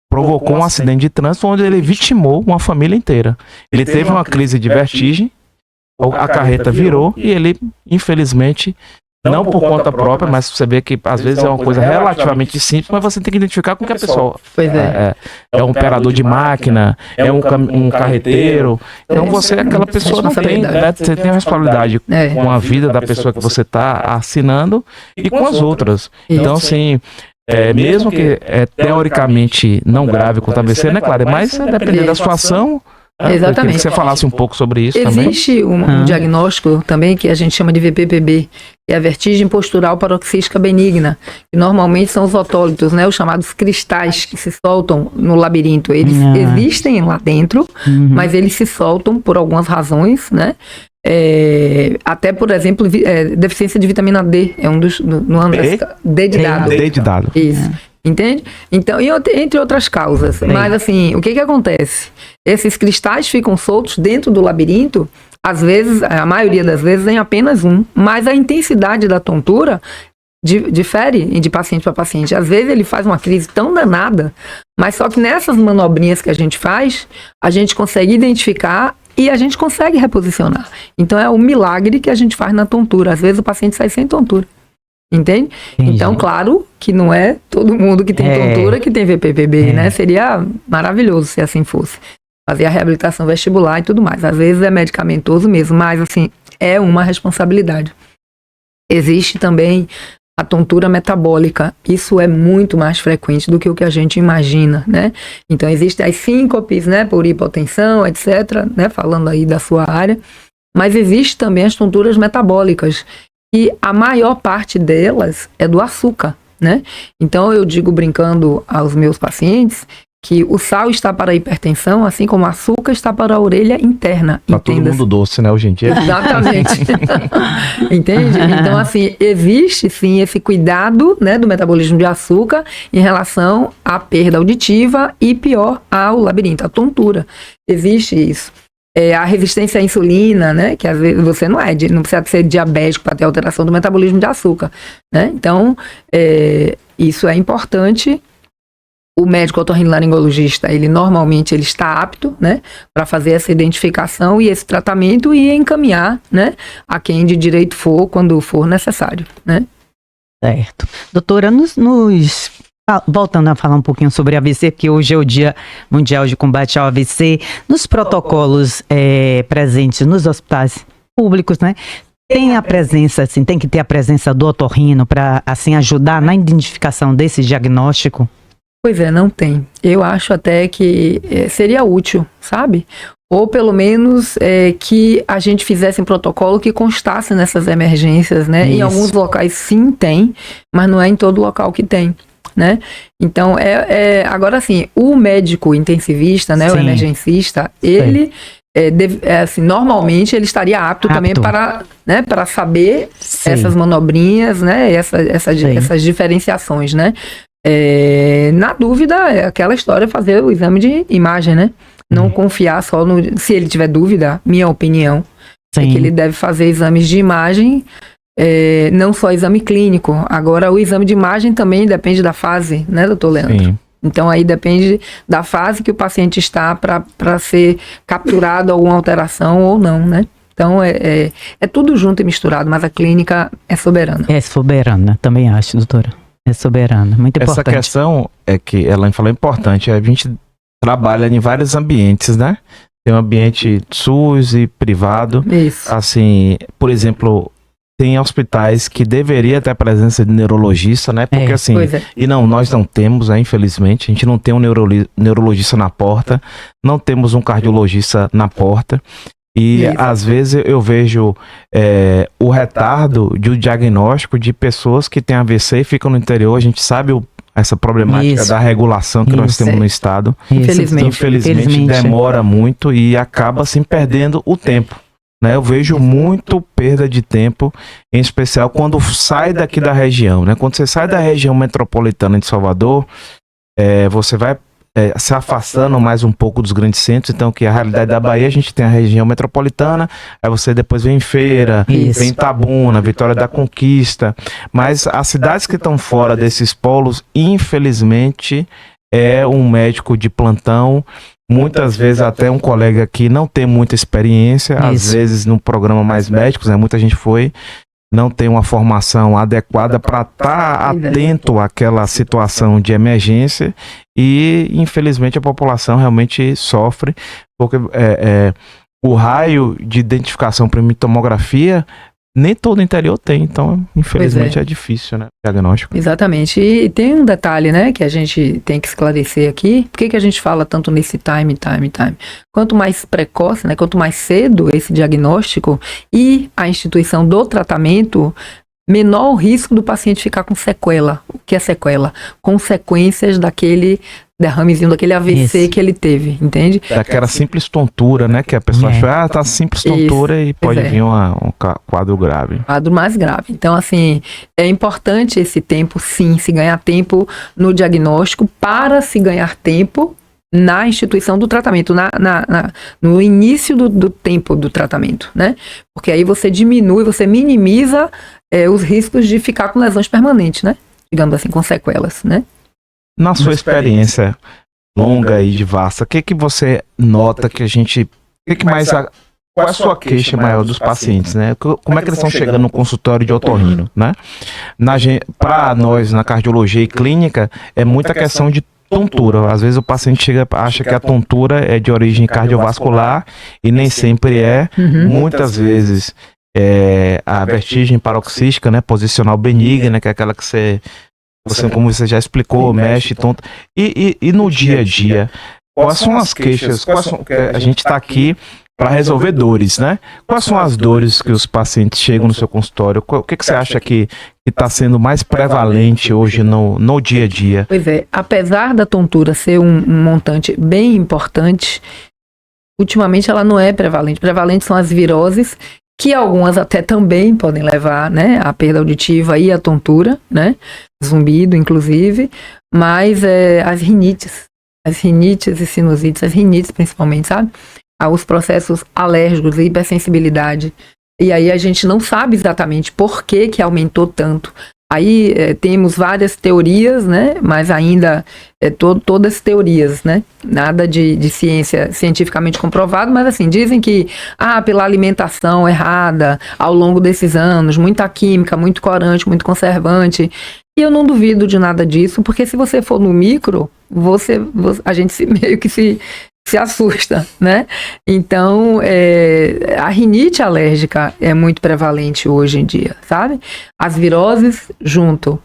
provocou um acidente de trânsito onde ele vitimou uma família inteira. Ele teve uma crise de vertigem, a carreta virou e ele, infelizmente, não por conta própria, mas você vê que às vezes é uma coisa relativamente simples, mas você tem que identificar com que a pessoa é um operador de máquina, é um carreteiro. Então você, aquela pessoa não tem, né? Você tem a responsabilidade com a vida da pessoa que você está assinando e com as outras. Então, assim, mesmo que teoricamente não grave quanto a AVC, né, claro, mas dependendo da situação. Exatamente. Eu queria que você falasse um pouco sobre isso. Existe um diagnóstico também que a gente chama de VPPB, que é a vertigem postural paroxística benigna, que normalmente são os otólitos, né, os chamados cristais que se soltam no labirinto. Eles existem lá dentro, mas eles se soltam por algumas razões, né? Até, por exemplo, deficiência de vitamina D é um dos D de dado. D de dado. Isso. Entende? Então, entre outras causas. Mas assim, o que acontece? Esses cristais ficam soltos dentro do labirinto, às vezes, a maioria das vezes, em apenas um. Mas a intensidade da tontura difere de paciente para paciente. Às vezes ele faz uma crise tão danada, mas só que nessas manobrinhas que a gente faz, a gente consegue identificar e a gente consegue reposicionar. Então é um milagre que a gente faz na tontura. Às vezes o paciente sai sem tontura. Entende? Então, claro que não é todo mundo que tem tontura que tem VPPB, né? Seria maravilhoso se assim fosse. Fazer a reabilitação vestibular e tudo mais. Às vezes é medicamentoso mesmo, mas assim, é uma responsabilidade. Existe também a tontura metabólica. Isso é muito mais frequente do que o que a gente imagina, né? Então, existem as síncopes, né, por hipotensão, etc., né, falando aí da sua área, mas existe também as tonturas metabólicas, e a maior parte delas é do açúcar, né? Então, eu digo brincando aos meus pacientes que o sal está para a hipertensão, assim como o açúcar está para a orelha interna. Tá todo mundo doce, né, hoje em dia? Exatamente. Entende? Então, assim, existe sim esse cuidado, né, do metabolismo de açúcar em relação à perda auditiva e, pior, ao labirinto, à tontura. Existe isso. A resistência à insulina, né, que às vezes você não precisa ser diabético para ter alteração do metabolismo de açúcar, né? Então, isso é importante. O médico otorrinolaringologista, ele normalmente está apto, né, para fazer essa identificação e esse tratamento e encaminhar, né, a quem de direito for, quando for necessário, né. Certo. Doutora, voltando a falar um pouquinho sobre AVC, porque hoje é o Dia Mundial de Combate ao AVC, nos protocolos presentes nos hospitais públicos, né, tem a presença, assim, tem que ter a presença do otorrino para, assim, ajudar na identificação desse diagnóstico? Pois é, não tem. Eu acho até que seria útil, sabe? Ou pelo menos que a gente fizesse um protocolo que constasse nessas emergências, né? Isso. Em alguns locais sim tem, mas não é em todo local que tem, né? Então, agora sim, o médico intensivista, né? Sim. O emergencista, ele... assim, normalmente ele estaria apto também para, né, para saber essas manobrinhas, né? Essas diferenciações, né? Na dúvida, é aquela história, fazer o exame de imagem, né? Não confiar só no... Se ele tiver dúvida, minha opinião, é que ele deve fazer exames de imagem, não só exame clínico. Agora, o exame de imagem também depende da fase, né, doutor Leandro? Sim. Então, aí depende da fase que o paciente está para ser capturado alguma alteração ou não, né? Então, é tudo junto e misturado, mas a clínica é soberana. É soberana, também acho, doutora. É soberana, muito importante. Essa questão que ela falou é importante. A gente trabalha em vários ambientes, né? Tem um ambiente SUS e privado. Isso. Assim, por exemplo, tem hospitais que deveria ter a presença de neurologista, né? Porque assim, e nós não temos, né, infelizmente, a gente não tem um neurologista na porta, não temos um cardiologista na porta. E às vezes eu vejo o retardo de um diagnóstico de pessoas que têm AVC e ficam no interior. A gente sabe essa problemática da regulação que nós temos no estado. Infelizmente demora muito e acaba assim perdendo o tempo, né? Eu vejo muito perda de tempo, em especial quando sai daqui da região, né? Quando você sai da região metropolitana de Salvador, você vai se afastando mais um pouco dos grandes centros. Então, que a realidade da Bahia, a gente tem a região metropolitana, aí você depois vem em Feira, vem em Itabuna, Vitória da Conquista, mas as cidades que estão fora desses polos, infelizmente, um médico de plantão, muitas vezes até um colega que não tem muita experiência, às vezes no programa Mais Médicos, né, muita gente não tem uma formação adequada para estar atento àquela situação de emergência e, infelizmente, a população realmente sofre, porque o raio de identificação por tomografia nem todo o interior tem, então, infelizmente, é difícil, né, o diagnóstico. Exatamente, e tem um detalhe, né, que a gente tem que esclarecer aqui. Por que a gente fala tanto nesse time? Quanto mais precoce, né, quanto mais cedo esse diagnóstico e a instituição do tratamento, menor o risco do paciente ficar com sequela. O que é sequela? Consequências daquele derramezinho, daquele AVC que ele teve, entende? Daquela simples tontura, né? Que a pessoa acha, tá simples tontura e pode vir um quadro grave. Quadro mais grave. Então, assim, é importante esse tempo, sim, se ganhar tempo no diagnóstico, para se ganhar tempo na instituição do tratamento, no início do tempo do tratamento, né? Porque aí você diminui, você minimiza os riscos de ficar com lesões permanentes, né? Digamos assim, com sequelas, né? Na sua experiência longa e de vasta, o que você nota que a gente... Qual é a sua queixa maior dos pacientes, né? Como é que eles estão chegando no consultório de otorrino, né? Para nós, na cardiologia e clínica, é muita questão de tontura. Às vezes o paciente acha que a tontura é de origem cardiovascular e nem sempre é. Muitas vezes a vertigem paroxística, né, posicional benigna, que é aquela que você como você já explicou, mexe, tonto. E no dia a dia, quais são as queixas? A gente está aqui para resolver dores, né? Quais são as dores que os pacientes chegam no seu consultório? O que você acha que está sendo mais prevalente hoje no dia a dia? Pois é, apesar da tontura ser um montante bem importante, ultimamente ela não é prevalente. Prevalentes são as viroses, que algumas até também podem levar, né, à perda auditiva e à tontura, né, zumbido inclusive, mas as rinites e sinusites, as rinites principalmente, sabe? Os processos alérgicos e hipersensibilidade. E aí a gente não sabe exatamente por que aumentou tanto. Aí temos várias teorias, né? Mas ainda todas teorias, né? Nada de ciência cientificamente comprovado, mas assim, dizem que pela alimentação errada ao longo desses anos, muita química, muito corante, muito conservante. E eu não duvido de nada disso, porque se você for no micro, a gente meio que se assusta, né? Então, a rinite alérgica é muito prevalente hoje em dia, sabe? As viroses junto.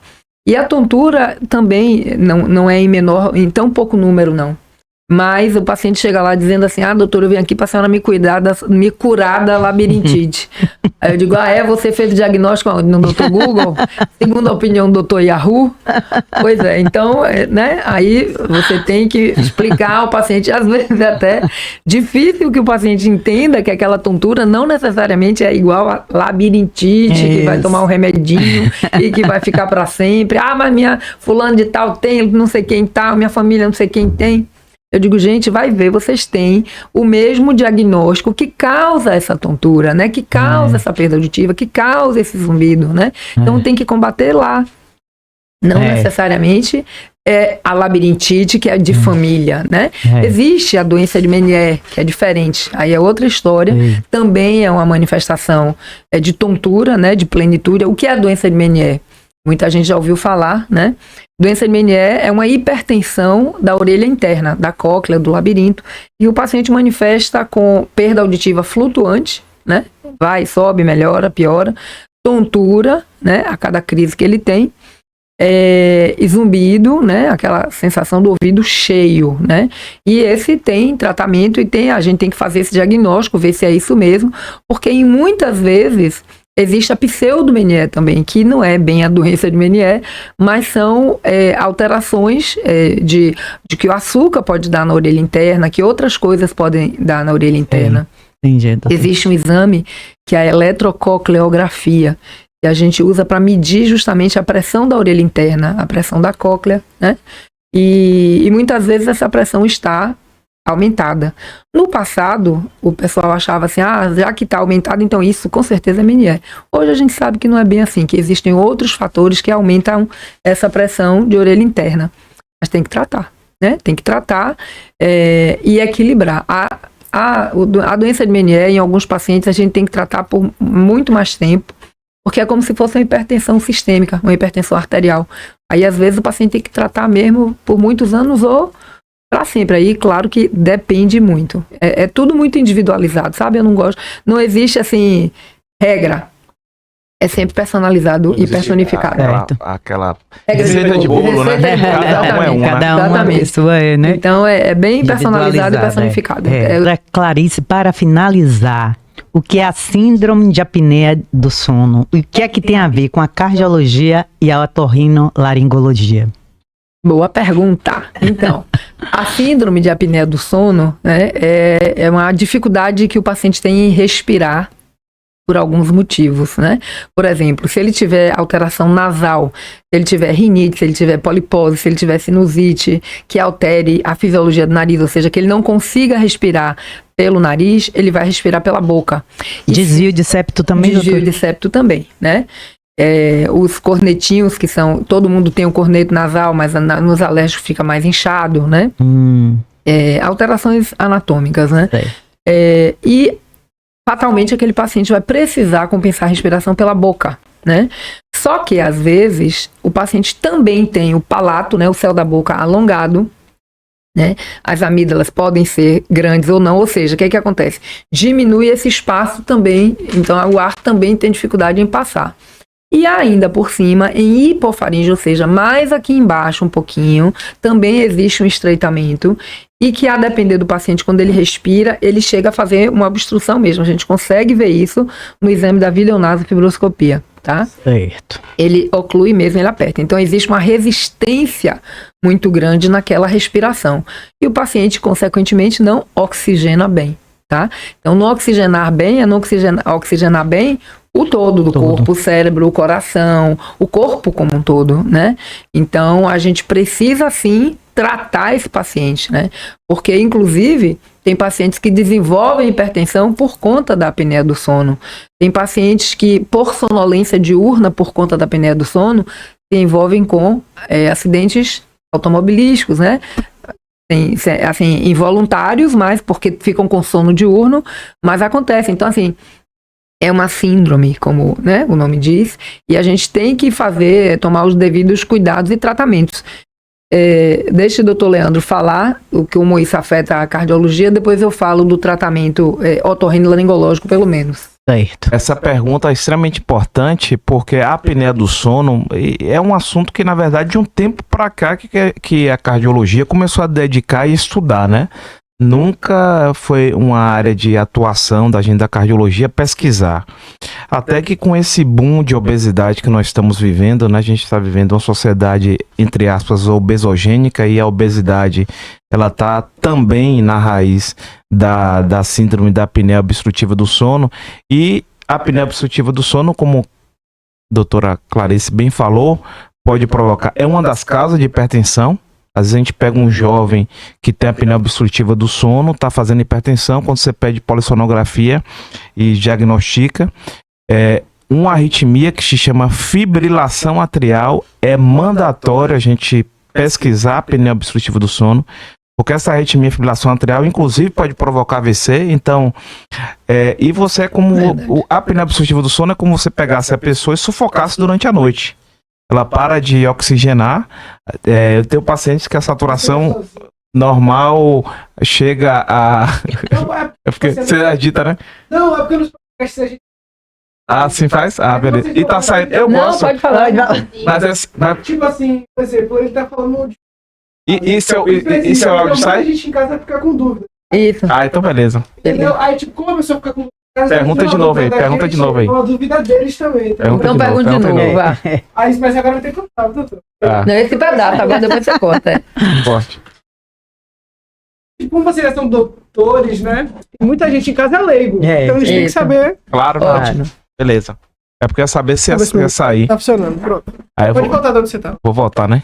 E a tontura também não é em tão pouco número, não. Mas o paciente chega lá dizendo assim, doutora, eu vim aqui para a senhora me curar da labirintite. Aí eu digo, você fez o diagnóstico no Dr. Google? Segundo a opinião do Dr. Yahoo? Pois é, então, né, aí você tem que explicar ao paciente, às vezes é até difícil que o paciente entenda que aquela tontura não necessariamente é igual a labirintite, que vai tomar um remedinho e que vai ficar para sempre. Mas minha fulano de tal tem, não sei quem tal, minha família não sei quem tem. Eu digo, gente, vai ver, vocês têm o mesmo diagnóstico que causa essa tontura, né? Que causa essa perda auditiva, que causa esse zumbido, né? Então tem que combater lá. Não necessariamente a labirintite, que é de família, né? Existe a doença de Meniere, que é diferente. Aí é outra história. Também é uma manifestação de tontura, né? De plenitude. O que é a doença de Meniere? Muita gente já ouviu falar, né? Doença de Meniere é uma hipertensão da orelha interna, da cóclea, do labirinto, e o paciente manifesta com perda auditiva flutuante, né? Vai, sobe, melhora, piora, tontura, né? A cada crise que ele tem, e zumbido, né? Aquela sensação do ouvido cheio, né? E esse tem tratamento e a gente tem que fazer esse diagnóstico, ver se é isso mesmo, porque muitas vezes existe a pseudo-Meniere também, que não é bem a doença de Meniere, mas são alterações de que o açúcar pode dar na orelha interna, que outras coisas podem dar na orelha interna. Entendi. Existe um exame que é a eletrococleografia, que a gente usa para medir justamente a pressão da orelha interna, a pressão da cóclea, né? E muitas vezes essa pressão está aumentada. No passado, o pessoal achava assim, já que está aumentado, então isso com certeza é Meniere. Hoje a gente sabe que não é bem assim, que existem outros fatores que aumentam essa pressão de orelha interna. Mas tem que tratar, né? Tem que tratar e equilibrar. A doença de Meniere, em alguns pacientes, a gente tem que tratar por muito mais tempo, porque é como se fosse uma hipertensão sistêmica, uma hipertensão arterial. Aí, às vezes, o paciente tem que tratar mesmo por muitos anos ou para sempre. Aí, claro que depende muito. É tudo muito individualizado, sabe? Eu não gosto. Não existe, assim, regra. É sempre personalizado e personificado. Aquela receita de bolo, né? Cada uma pessoa né? Então, é bem personalizado e personificado. Clarice, para finalizar, o que é a síndrome de apneia do sono? O que é que tem a ver com a cardiologia e a otorrinolaringologia? Boa pergunta. Então, a síndrome de apneia do sono, né, é uma dificuldade que o paciente tem em respirar por alguns motivos, né? Por exemplo, se ele tiver alteração nasal, se ele tiver rinite, se ele tiver polipose, se ele tiver sinusite, que altere a fisiologia do nariz, ou seja, que ele não consiga respirar pelo nariz, ele vai respirar pela boca. Desvio de septo também, Desvio de septo também, né? Os cornetinhos, que são... Todo mundo tem um corneto nasal, mas nos alérgicos fica mais inchado, né? Alterações anatômicas, né? E fatalmente aquele paciente vai precisar compensar a respiração pela boca, né? Só que, às vezes, o paciente também tem o palato, né? O céu da boca alongado, né? As amígdalas podem ser grandes ou não, ou seja, o que é que acontece? Diminui esse espaço também, então o ar também tem dificuldade em passar. E ainda por cima, em hipofaringe, ou seja, mais aqui embaixo um pouquinho, também existe um estreitamento e que, a depender do paciente, quando ele respira, ele chega a fazer uma obstrução mesmo. A gente consegue ver isso no exame da videonasofibroscopia, tá? Certo. Ele oclui mesmo, ele aperta. Então, existe uma resistência muito grande naquela respiração. E o paciente, consequentemente, não oxigena bem, tá? Então, não oxigenar bem é não oxigenar bem o todo do corpo, o cérebro, o coração, o corpo como um todo, né? Então, a gente precisa, sim, tratar esse paciente, né? Porque, inclusive, tem pacientes que desenvolvem hipertensão por conta da apneia do sono. Tem pacientes que, por sonolência diurna, por conta da apneia do sono, se envolvem com acidentes automobilísticos, né? Assim, involuntários, mas porque ficam com sono diurno, mas acontece. Então, assim, é uma síndrome, como, né, o nome diz, e a gente tem que tomar os devidos cuidados e tratamentos. Deixa o doutor Leandro falar como isso afeta a cardiologia, depois eu falo do tratamento otorrinolaringológico, pelo menos. Certo. Essa pergunta é extremamente importante porque a apneia do sono é um assunto que, na verdade, de um tempo para cá que a cardiologia começou a dedicar e estudar, né? Nunca foi uma área de atuação da gente da cardiologia pesquisar. Até que com esse boom de obesidade que nós estamos vivendo, né, a gente está vivendo uma sociedade, entre aspas, obesogênica, e a obesidade ela está também na raiz da síndrome da apneia obstrutiva do sono. E a apneia obstrutiva do sono, como a doutora Clarice bem falou, pode provocar, é uma das causas de hipertensão. Às vezes a gente pega um jovem que tem apneia obstrutiva do sono, está fazendo hipertensão, quando você pede polissonografia e diagnostica, uma arritmia que se chama fibrilação atrial, é mandatório a gente pesquisar a apneia obstrutiva do sono, porque essa arritmia, fibrilação atrial, inclusive pode provocar AVC, então, e você é como, a apneia obstrutiva do sono é como você pegasse a pessoa e sufocasse durante a noite. Ela para de oxigenar. Eu tenho pacientes que a saturação normal chega a... É porque você agita, né? Não, é porque nos podcasts a gente... Ah, assim faz? Ah, beleza. E tá saindo... Eu Não, gosto. pode falar. Mas Tipo assim, por exemplo, ele tá falando de... E seu áudio sai? A gente em casa fica com dúvida. Isso. Ah, então beleza. Entendeu? Aí, tipo, como a pessoa fica com dúvida... Pergunta de novo aí, pergunta de novo aí. Uma dúvida deles também. Tá? Pergunta Então pergunta de novo, vá. Aí, mas agora vai ter que contar, doutor. Ah, Não, esse pedaço, agora depois você conta. forte. Como vocês já são doutores, né? Muita gente em casa é leigo. Então eles têm que isso. saber. Claro, Ótimo. beleza. É porque eu ia saber se Saber se ia sair. Tá funcionando. Pronto. Aí eu Pode vou... voltar de onde você tá. Vou voltar, né?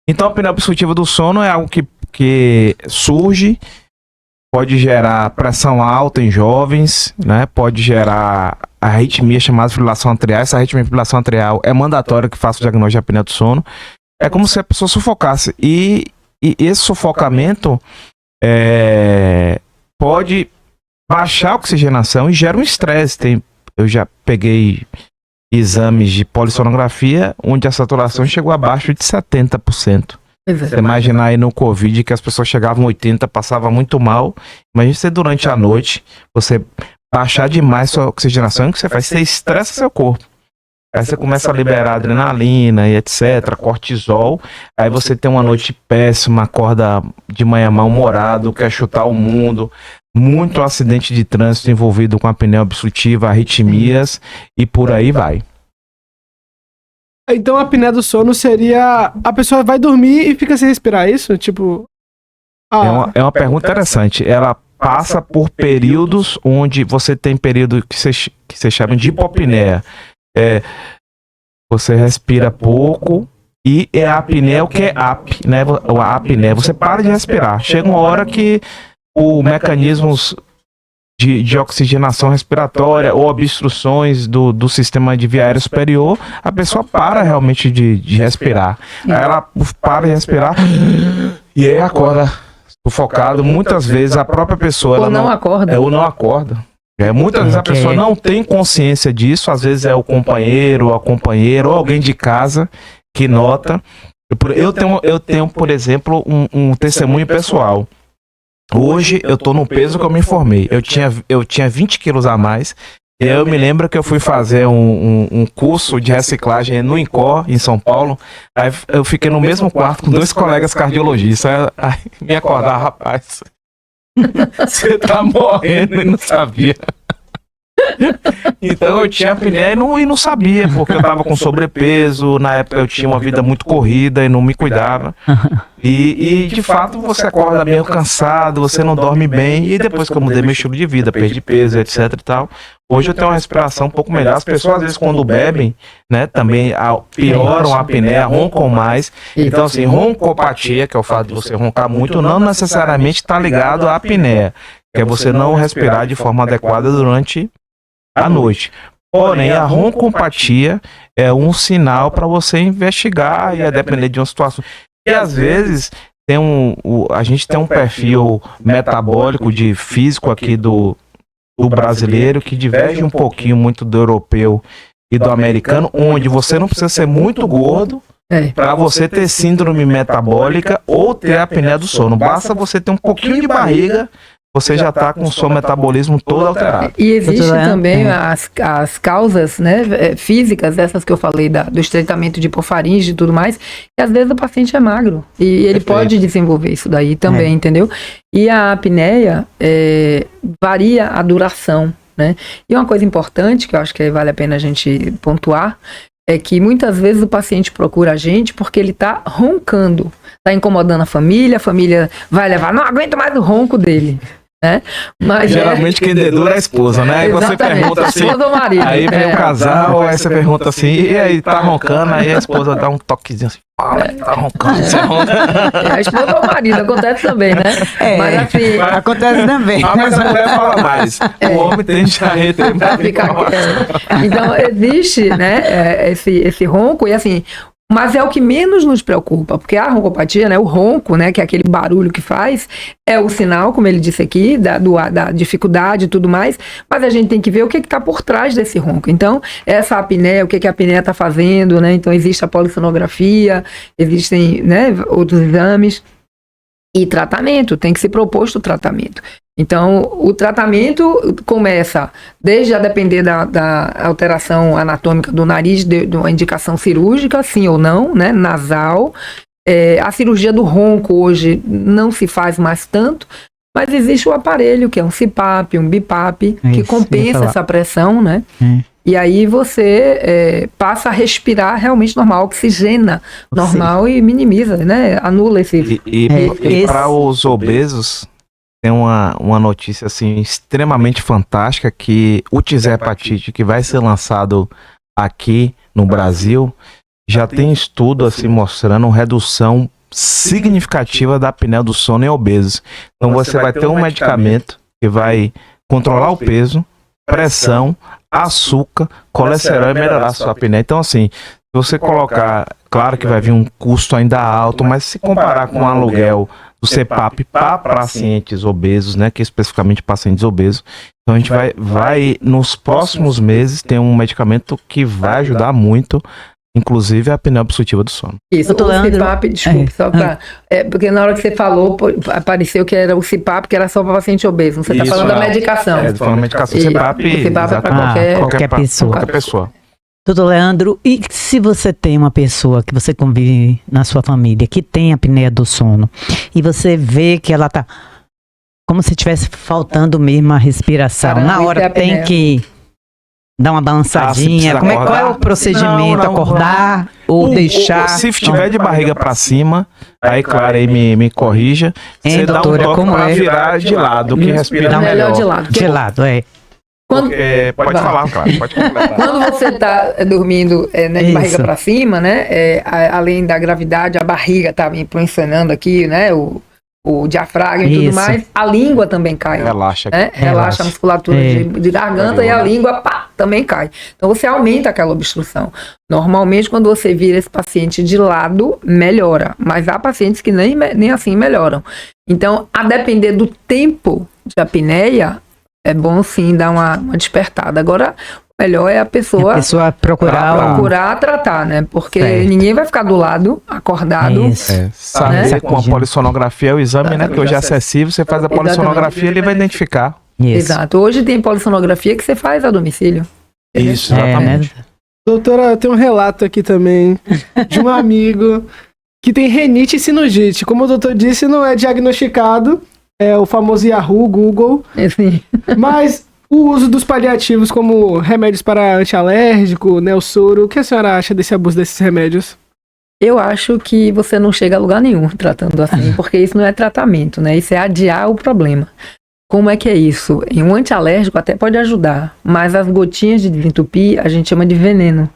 Então, a apneia obstrutiva do sono é algo que surge, pode gerar pressão alta em jovens, né? Pode gerar arritmia chamada fibrilação atrial. Essa arritmia fibrilação atrial é mandatória que faça o diagnóstico de apneia do sono. É como se a pessoa sufocasse. E esse sufocamento pode baixar a oxigenação e gera um estresse. Eu já peguei exames de polissonografia onde a saturação chegou abaixo de 70%. Você imaginar aí no Covid que as pessoas chegavam 80%, passavam muito mal. Imagina você durante a noite, você baixar demais sua oxigenação, o que você faz? Você estressa seu corpo. Aí você começa a liberar adrenalina e etc, cortisol. Aí você tem uma noite péssima, acorda de manhã mal-humorado, quer chutar o mundo. Muito acidente de trânsito envolvido com apneia obstrutiva, arritmias e por aí vai. Então a apneia do sono seria... A pessoa vai dormir e fica sem respirar, é isso? Tipo... É uma pergunta interessante. Ela passa por períodos onde você tem período que você chama de hipopneia. Você respira pouco e a apneia, o que é ap, né? A apneia, você para de respirar. Chega uma hora que os mecanismos de oxigenação respiratória ou obstruções do sistema de via aérea superior, a pessoa para realmente de respirar. Aí ela para de respirar e aí acorda sufocado. Muitas vezes a própria pessoa... Ou não acorda. Ou não acorda. Muitas vezes a pessoa não tem consciência disso, às vezes é o companheiro, ou a companheira, ou alguém de casa que nota. Eu tenho, por exemplo, um testemunho pessoal. Hoje eu tô no peso que eu me informei. Eu tinha 20 quilos a mais. E eu me lembro que eu fui fazer um curso de reciclagem no INCOR, em São Paulo. Aí eu fiquei no mesmo quarto com 2 colegas cardiologistas. Aí me acordaram, rapaz, você tá morrendo e não sabia. Então eu tinha apneia e não sabia, porque eu tava com sobrepeso. Na época eu tinha uma vida muito corrida e não me cuidava. E de fato você acorda meio cansado, você não dorme bem. E depois que eu mudei meu estilo de vida, perdi peso, etc e tal, hoje eu tenho uma respiração um pouco melhor. As pessoas às vezes quando bebem, né, também pioram a apneia, roncam mais. Então assim, roncopatia, que é o fato de você roncar muito, não necessariamente está ligado à apneia, que é você não respirar de forma adequada durante a noite. Porém, a roncopatia é um sinal para você investigar e a depender de uma situação. E às vezes a gente tem um perfil metabólico de físico aqui do brasileiro que diverge um pouquinho muito do europeu e do americano, onde você não precisa ser muito gordo para você ter síndrome metabólica ou ter apneia do sono. Basta você ter um pouquinho de barriga, você já está com o seu metabolismo todo alterado. E existem também as causas, né, físicas, essas que eu falei, do estreitamento de hipofaringe e tudo mais, que às vezes o paciente é magro. E ele pode desenvolver isso daí também, entendeu? E a apneia varia a duração, né? E uma coisa importante, que eu acho que vale a pena a gente pontuar, é que muitas vezes o paciente procura a gente porque ele está roncando, está incomodando a família vai levar, não aguento mais o ronco dele. Né? Mas geralmente quem dedura é a esposa, né? Aí você pergunta assim, aí vem o casal, aí você pergunta assim, e aí tá roncando, aí a esposa dá um toquezinho assim, fala, tá roncando, você ronca. A esposa ou o marido, acontece também, né? Mas assim, acontece também. Mas a mulher fala mais, o homem tende a reter mais. Então existe, né, esse ronco, e assim, mas é o que menos nos preocupa, porque a roncopatia, né, o ronco, né, que é aquele barulho que faz, é o sinal, como ele disse aqui, da dificuldade e tudo mais, mas a gente tem que ver o que está por trás desse ronco. Então, essa apneia, o que a apneia está fazendo, né, então existe a polissonografia, existem, né, outros exames, e tratamento, tem que ser proposto o tratamento. Então, o tratamento começa desde a depender da alteração anatômica do nariz, de uma indicação cirúrgica, sim ou não, né, nasal. A cirurgia do ronco hoje não se faz mais tanto, mas existe o aparelho, que é um CPAP, um BiPAP, que compensa essa pressão, né? E aí você passa a respirar realmente normal, oxigena normal e minimiza, né? Anula esse... E para os obesos, tem uma notícia assim extremamente fantástica, que o Tirzepatide, que vai ser lançado aqui no Brasil, já tem estudo assim mostrando redução significativa da apneia do sono em obesos. Então você vai ter um medicamento que vai controlar o peso, pressão, açúcar, colesterol e melhorar a sua apneia. Então assim, se você colocar, claro que vai vir um custo ainda alto, mas se comparar com o aluguel do CPAP para pacientes obesos, né, que é especificamente pacientes obesos, então a gente vai nos próximos meses ter um medicamento que vai ajudar muito, inclusive a apneia obstrutiva do sono. Isso, o CPAP, desculpe, só para... porque na hora que você falou, apareceu que era o CPAP, que era só para paciente obeso. Você está falando da medicação. Falando da medicação. CPAP é para qualquer pessoa. Doutor Leandro, e se você tem uma pessoa que você convive na sua família que tem apneia do sono e você vê que ela tá como se estivesse faltando mesmo a respiração, na hora tem que dar uma balançadinha, qual é o procedimento? Acordar ou deixar? Se estiver de barriga para cima, aí claro, aí me corrija, você doutora, dá um toque para virar de lado, que respira melhor. De lado, Pode falar, claro, pode completar. Quando você está dormindo de barriga para cima, né, além da gravidade, a barriga está influenciando aqui, né, o diafragma e tudo mais, a língua também cai. Relaxa. Né? Relaxa a musculatura de garganta e a língua também cai. Então você aumenta aquela obstrução. Normalmente, quando você vira esse paciente de lado, melhora. Mas há pacientes que nem assim melhoram. Então, a depender do tempo de apneia, é bom sim dar uma despertada. Agora, melhor é a pessoa procurar tratar, né? Porque Certo. ninguém vai ficar do lado, acordado. Isso. Saber Né? com a polissonografia, o exame, né, que hoje é acessível, você faz a polissonografia, ele vai identificar. Isso. Exato. Hoje tem polissonografia que você faz a domicílio. Isso, É, exatamente. né? Doutora, tem um relato aqui também de um amigo que tem renite e sinusite. Como o doutor disse, não é diagnosticado, é o famoso Yahoo, Google, Assim. mas o uso dos paliativos como remédios para antialérgico, né, o soro, o que a senhora acha desse abuso desses remédios? Eu acho que você não chega a lugar nenhum tratando assim, porque isso não é tratamento, né? Isso é adiar o problema. Como é que é isso? Em um antialérgico até pode ajudar, mas as gotinhas de desentupir a gente chama de veneno.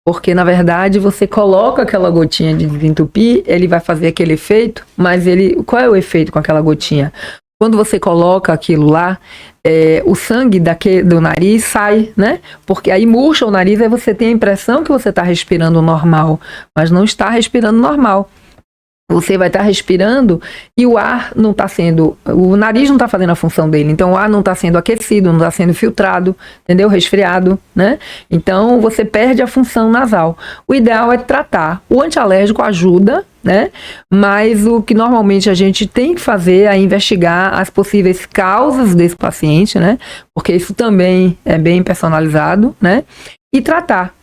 Porque, na verdade, você coloca aquela gotinha de desentupir, ele vai fazer aquele efeito, mas qual é o efeito com aquela gotinha? Quando você coloca aquilo lá, o sangue do nariz sai, né? Porque aí murcha o nariz, aí você tem a impressão que você está respirando normal, mas não está respirando normal. Você vai estar respirando e o ar não está sendo, o nariz não está fazendo a função dele, então o ar não está sendo aquecido, não está sendo filtrado, entendeu? Resfriado, né? Então você perde a função nasal. O ideal é tratar. O antialérgico ajuda, né? Mas o que normalmente a gente tem que fazer é investigar as possíveis causas desse paciente, né? Porque isso também é bem personalizado, né? E tratar.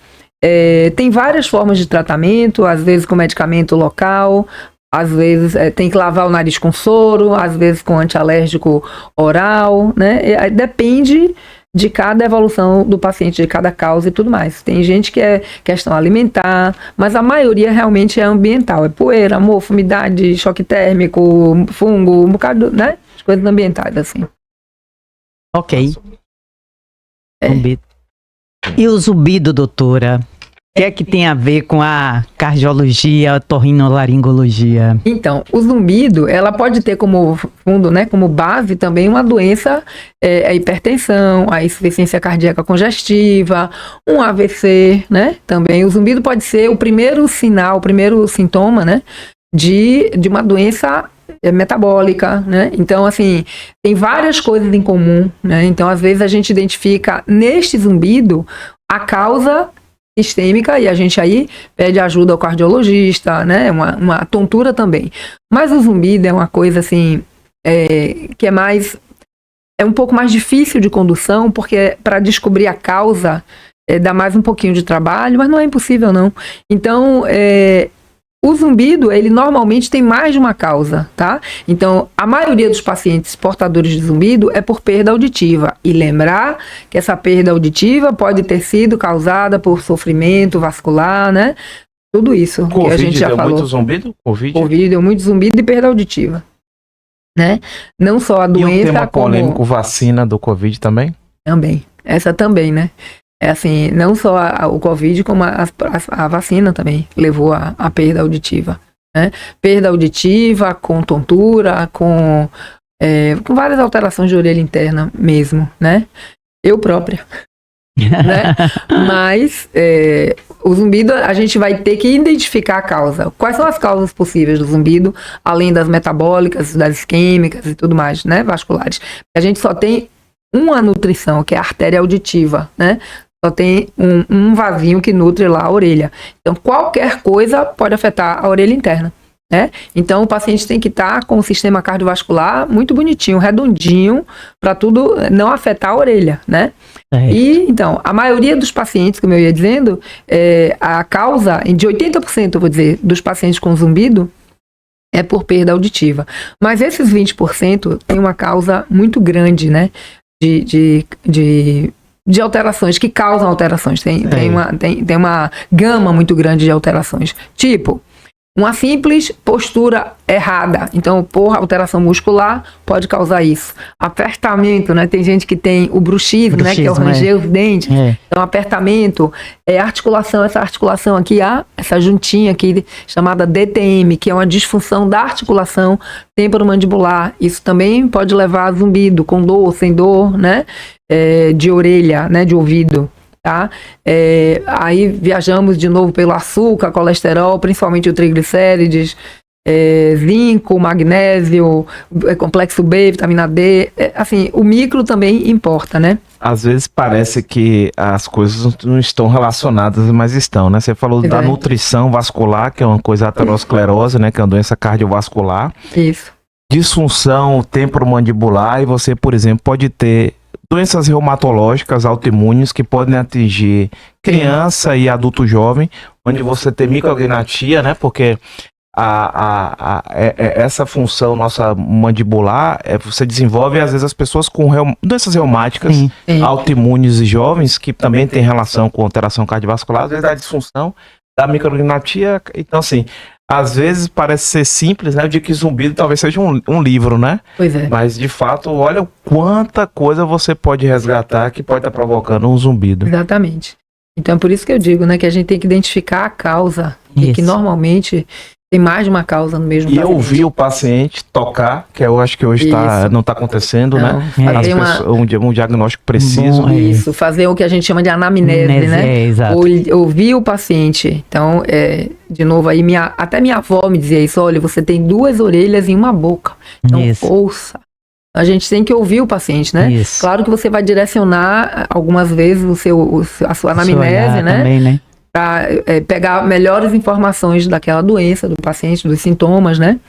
Tem várias formas de tratamento, às vezes com medicamento local, às vezes tem que lavar o nariz com soro, às vezes com antialérgico oral, né? Depende de cada evolução do paciente, de cada causa e tudo mais. Tem gente que é questão alimentar, mas a maioria realmente é ambiental. É poeira, mofo, umidade, choque térmico, fungo, um bocado, né? As coisas ambientais, assim. Ok. Zumbido. E o zumbido, doutora? O que é que tem a ver com a cardiologia, a otorrinolaringologia? Então, o zumbido, ela pode ter como fundo, né, como base também uma doença, a hipertensão, a insuficiência cardíaca congestiva, um AVC, né? Também o zumbido pode ser o primeiro sinal, o primeiro sintoma, né, de uma doença metabólica, né? Então, assim, tem várias coisas em comum, né? Então, às vezes a gente identifica neste zumbido a causa sistêmica e a gente aí pede ajuda ao cardiologista, né? Uma tontura também. Mas o zumbido é uma coisa, assim, que é um pouco mais difícil de condução, porque para descobrir a causa dá mais um pouquinho de trabalho, mas não é impossível, não. Então, o zumbido, ele normalmente tem mais de uma causa, tá? Então, a maioria dos pacientes portadores de zumbido é por perda auditiva. E lembrar que essa perda auditiva pode ter sido causada por sofrimento vascular, né? Tudo isso que a gente já falou. Muito zumbido? Covid deu muito zumbido e perda auditiva, né? Não só a doença, e um tema como... polêmico, vacina do Covid também? Também. Essa também, né? É assim, não só o Covid, como a vacina também levou a perda auditiva, né? Perda auditiva, com tontura, com várias alterações de orelha interna mesmo, né? Eu própria, né? Mas o zumbido, a gente vai ter que identificar a causa. Quais são as causas possíveis do zumbido, além das metabólicas, das isquêmicas e tudo mais, né? Vasculares. A gente só tem uma nutrição, que é a artéria auditiva, né? Só tem um vasinho que nutre lá a orelha. Então, qualquer coisa pode afetar a orelha interna, né? Então, o paciente tem que estar com o sistema cardiovascular muito bonitinho, redondinho, para tudo não afetar a orelha, né? E, então, a maioria dos pacientes, como eu ia dizendo, a causa, de 80%, eu vou dizer, dos pacientes com zumbido, é por perda auditiva. Mas esses 20% tem uma causa muito grande, né? De alterações, que causam alterações. Tem uma gama muito grande de alterações. Tipo, uma simples postura errada. Então, alteração muscular pode causar isso. Apertamento, né? Tem gente que tem o bruxismo, né? Que é o ranger os dentes. Então, apertamento, articulação, essa articulação aqui, essa juntinha aqui, chamada DTM, que é uma disfunção da articulação temporomandibular. Isso também pode levar a zumbido, com dor, sem dor, né? De orelha, né? De ouvido. Tá? Aí viajamos de novo pelo açúcar, colesterol, principalmente o triglicérides, zinco, magnésio, complexo B, vitamina D, assim, o micro também importa, né? às vezes parece que as coisas não estão relacionadas, mas estão, né? Você falou da nutrição vascular, que é uma coisa aterosclerose, né? Que é uma doença cardiovascular. Isso. Disfunção temporomandibular, e você, por exemplo, pode ter doenças reumatológicas autoimunes que podem atingir criança e adulto jovem, onde você tem micrognatia, né? Porque essa função nossa mandibular, você desenvolve, às vezes, as pessoas com doenças reumáticas, autoimunes e jovens, que também tem relação com alteração cardiovascular, às vezes a disfunção da micrognatia. Então, assim, às vezes parece ser simples, né? Eu digo que Zumbido talvez seja um livro, né? Pois é. Mas, de fato, olha quanta coisa você pode resgatar que pode estar provocando um zumbido. Exatamente. Então, é por isso que eu digo, né? Que a gente tem que identificar a causa. E que, normalmente, tem mais de uma causa no mesmo paciente. E ouvir o paciente tocar, que eu acho que hoje não está acontecendo, não, né? Fazer um diagnóstico preciso. Bom, isso, fazer o que a gente chama de anamnese, né? Exato. Ouvir o paciente. Então, de novo, aí até minha avó me dizia isso: olha, você tem 2 orelhas e uma boca. Então, ouça. A gente tem que ouvir o paciente, né? Isso. Claro que você vai direcionar algumas vezes a sua anamnese, né? Também, né? Para pegar melhores informações daquela doença, do paciente, dos sintomas, né?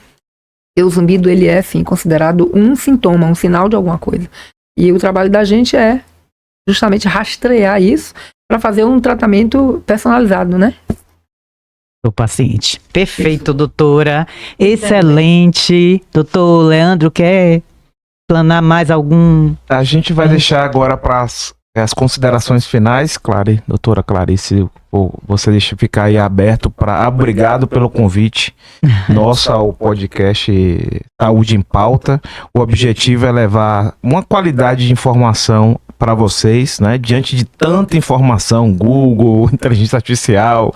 E o zumbido, ele é, sim, considerado um sintoma, um sinal de alguma coisa. E o trabalho da gente é justamente rastrear isso para fazer um tratamento personalizado, né? Do paciente. Perfeito, doutora. Excelente. Doutor Leandro, quer planar mais algum? A gente vai deixar agora para as considerações finais, doutora Clarice, você deixa ficar aí aberto para. Obrigado pelo convite nosso ao podcast Saúde em Pauta. O objetivo é levar uma qualidade de informação para vocês, né? Diante de tanta informação, Google, inteligência artificial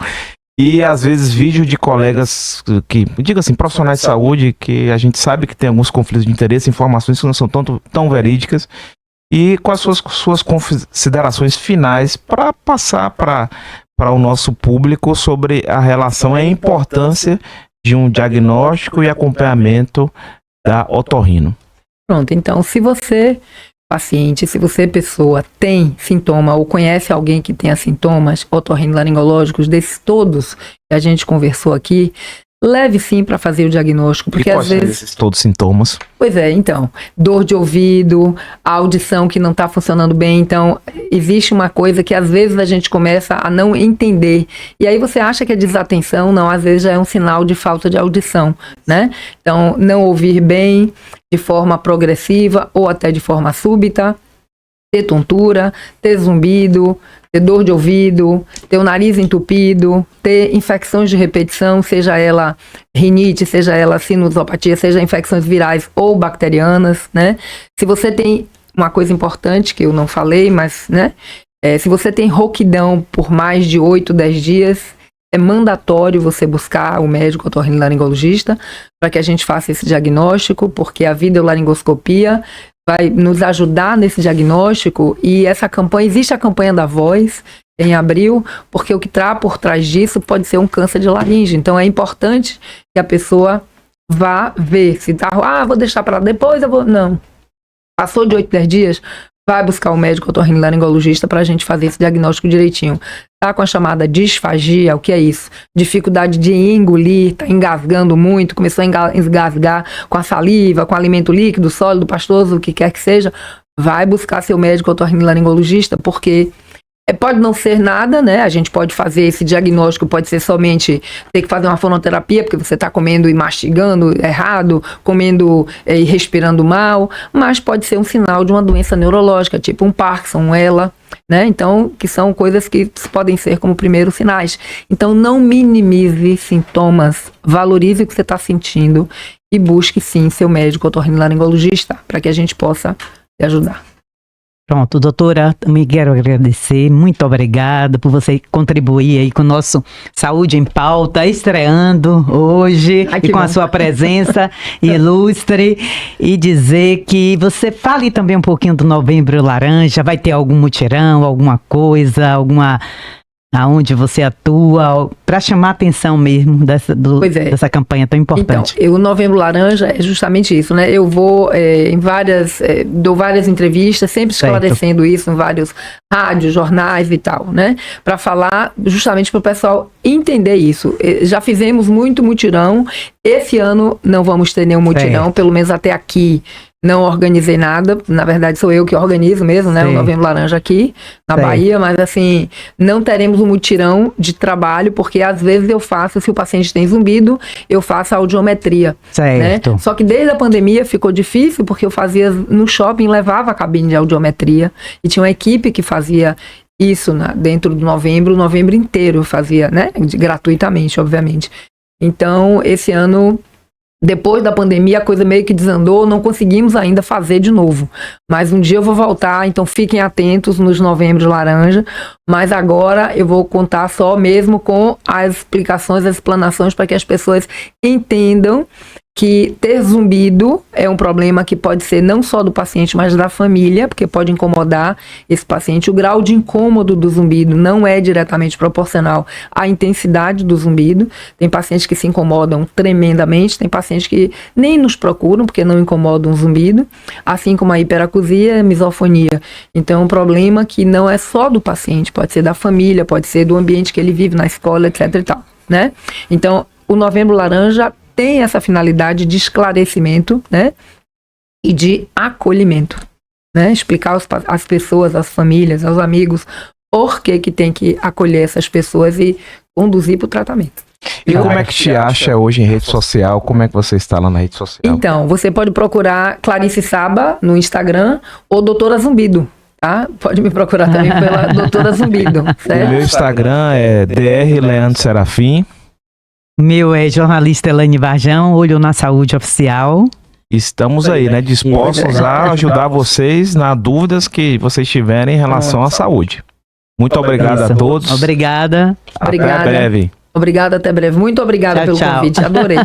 e às vezes vídeo de colegas que, diga assim, profissionais de saúde, que a gente sabe que tem alguns conflitos de interesse, informações que não são tão verídicas. E com as suas considerações finais para passar para o nosso público sobre a relação e a importância de um diagnóstico e acompanhamento da otorrino. Pronto, então, se você, paciente, se você, pessoa, tem sintoma ou conhece alguém que tenha sintomas otorrinolaringológicos, desses todos que a gente conversou aqui, leve sim para fazer o diagnóstico, porque às vezes... esses todos sintomas? Pois é, então, dor de ouvido, a audição que não está funcionando bem, então existe uma coisa que às vezes a gente começa a não entender, e aí você acha que é desatenção, não, às vezes já é um sinal de falta de audição, né? Então, não ouvir bem de forma progressiva ou até de forma súbita, ter tontura, ter zumbido, ter dor de ouvido, ter o nariz entupido, ter infecções de repetição, seja ela rinite, seja ela sinusopatia, seja infecções virais ou bacterianas, né? Se você tem uma coisa importante que eu não falei, mas, né? Se você tem rouquidão por mais de 8, 10 dias, é mandatório você buscar o médico otorrinolaringologista para que a gente faça esse diagnóstico, porque a videolaringoscopia vai nos ajudar nesse diagnóstico, e essa campanha, existe a campanha da voz em abril, porque o que está por trás disso pode ser um câncer de laringe, então é importante que a pessoa vá ver, se tá, vou deixar para depois, não, passou de 8, 10 dias, vai buscar o médico otorrinolaringologista para a gente fazer esse diagnóstico direitinho. Tá com a chamada disfagia, o que é isso? Dificuldade de engolir, tá engasgando muito, começou a engasgar com a saliva, com alimento líquido, sólido, pastoso, o que quer que seja, vai buscar seu médico otorrinolaringologista, porque pode não ser nada, né? A gente pode fazer esse diagnóstico, pode ser somente ter que fazer uma fonoterapia, porque você está comendo e mastigando errado, comendo e respirando mal, mas pode ser um sinal de uma doença neurológica, tipo um Parkinson, um ELA, né? Então, que são coisas que podem ser como primeiros sinais. Então, não minimize sintomas, valorize o que você está sentindo e busque, sim, seu médico otorrinolaringologista, para que a gente possa te ajudar. Pronto, doutora, também quero agradecer, muito obrigada por você contribuir aí com o nosso Saúde em Pauta, estreando hoje, e com a sua presença ilustre, e dizer que você fale também um pouquinho do Novembro Laranja, vai ter algum mutirão, alguma coisa, alguma aonde você atua, para chamar a atenção mesmo Pois é. dessa campanha tão importante. Então, o Novembro Laranja é justamente isso, né? Eu vou dou várias entrevistas, sempre esclarecendo isso em vários rádios, jornais e tal, né? Para falar justamente para o pessoal entender isso. Já fizemos muito mutirão. Esse ano não vamos ter nenhum mutirão, pelo menos até aqui. Não organizei nada, na verdade sou eu que organizo mesmo, né? O Novembro Laranja aqui na Bahia, mas assim, não teremos um mutirão de trabalho, porque às vezes eu faço, se o paciente tem zumbido, eu faço a audiometria. Certo. Né? Só que desde a pandemia ficou difícil, porque eu fazia no shopping, levava a cabine de audiometria, e tinha uma equipe que fazia isso dentro do novembro, o novembro inteiro eu fazia, né? Gratuitamente, obviamente. Então, esse ano, depois da pandemia, a coisa meio que desandou, não conseguimos ainda fazer de novo. Mas um dia eu vou voltar, então fiquem atentos nos Novembros Laranja. Mas agora eu vou contar só mesmo com as explicações, as explanações, para que as pessoas entendam que ter zumbido é um problema que pode ser não só do paciente, mas da família, porque pode incomodar esse paciente. O grau de incômodo do zumbido não é diretamente proporcional à intensidade do zumbido. Tem pacientes que se incomodam tremendamente, tem pacientes que nem nos procuram porque não incomodam o zumbido, assim como a hiperacusia e a misofonia. Então, é um problema que não é só do paciente, pode ser da família, pode ser do ambiente que ele vive, na escola, etc. e tal, né? Então, o Novembro Laranja tem essa finalidade de esclarecimento, né, e de acolhimento, né, explicar às pessoas, às famílias, aos amigos, por que tem que acolher essas pessoas e conduzir para o tratamento. E como é que te acha hoje em rede social? Como é que você está lá na rede social? Então, você pode procurar Clarice Saba no Instagram ou Doutora Zumbido. Tá? Pode me procurar também pela Doutora Zumbido. Certo? O meu Instagram é Dr. Leandro Serafim. Meu é jornalista Elaine Varjão, Olho na Saúde Oficial. Estamos aí, né, dispostos a ajudar vocês nas dúvidas que vocês tiverem em relação à saúde. Muito obrigado a todos. Obrigada. Até breve. Obrigada, até breve. Muito obrigada pelo convite, adorei.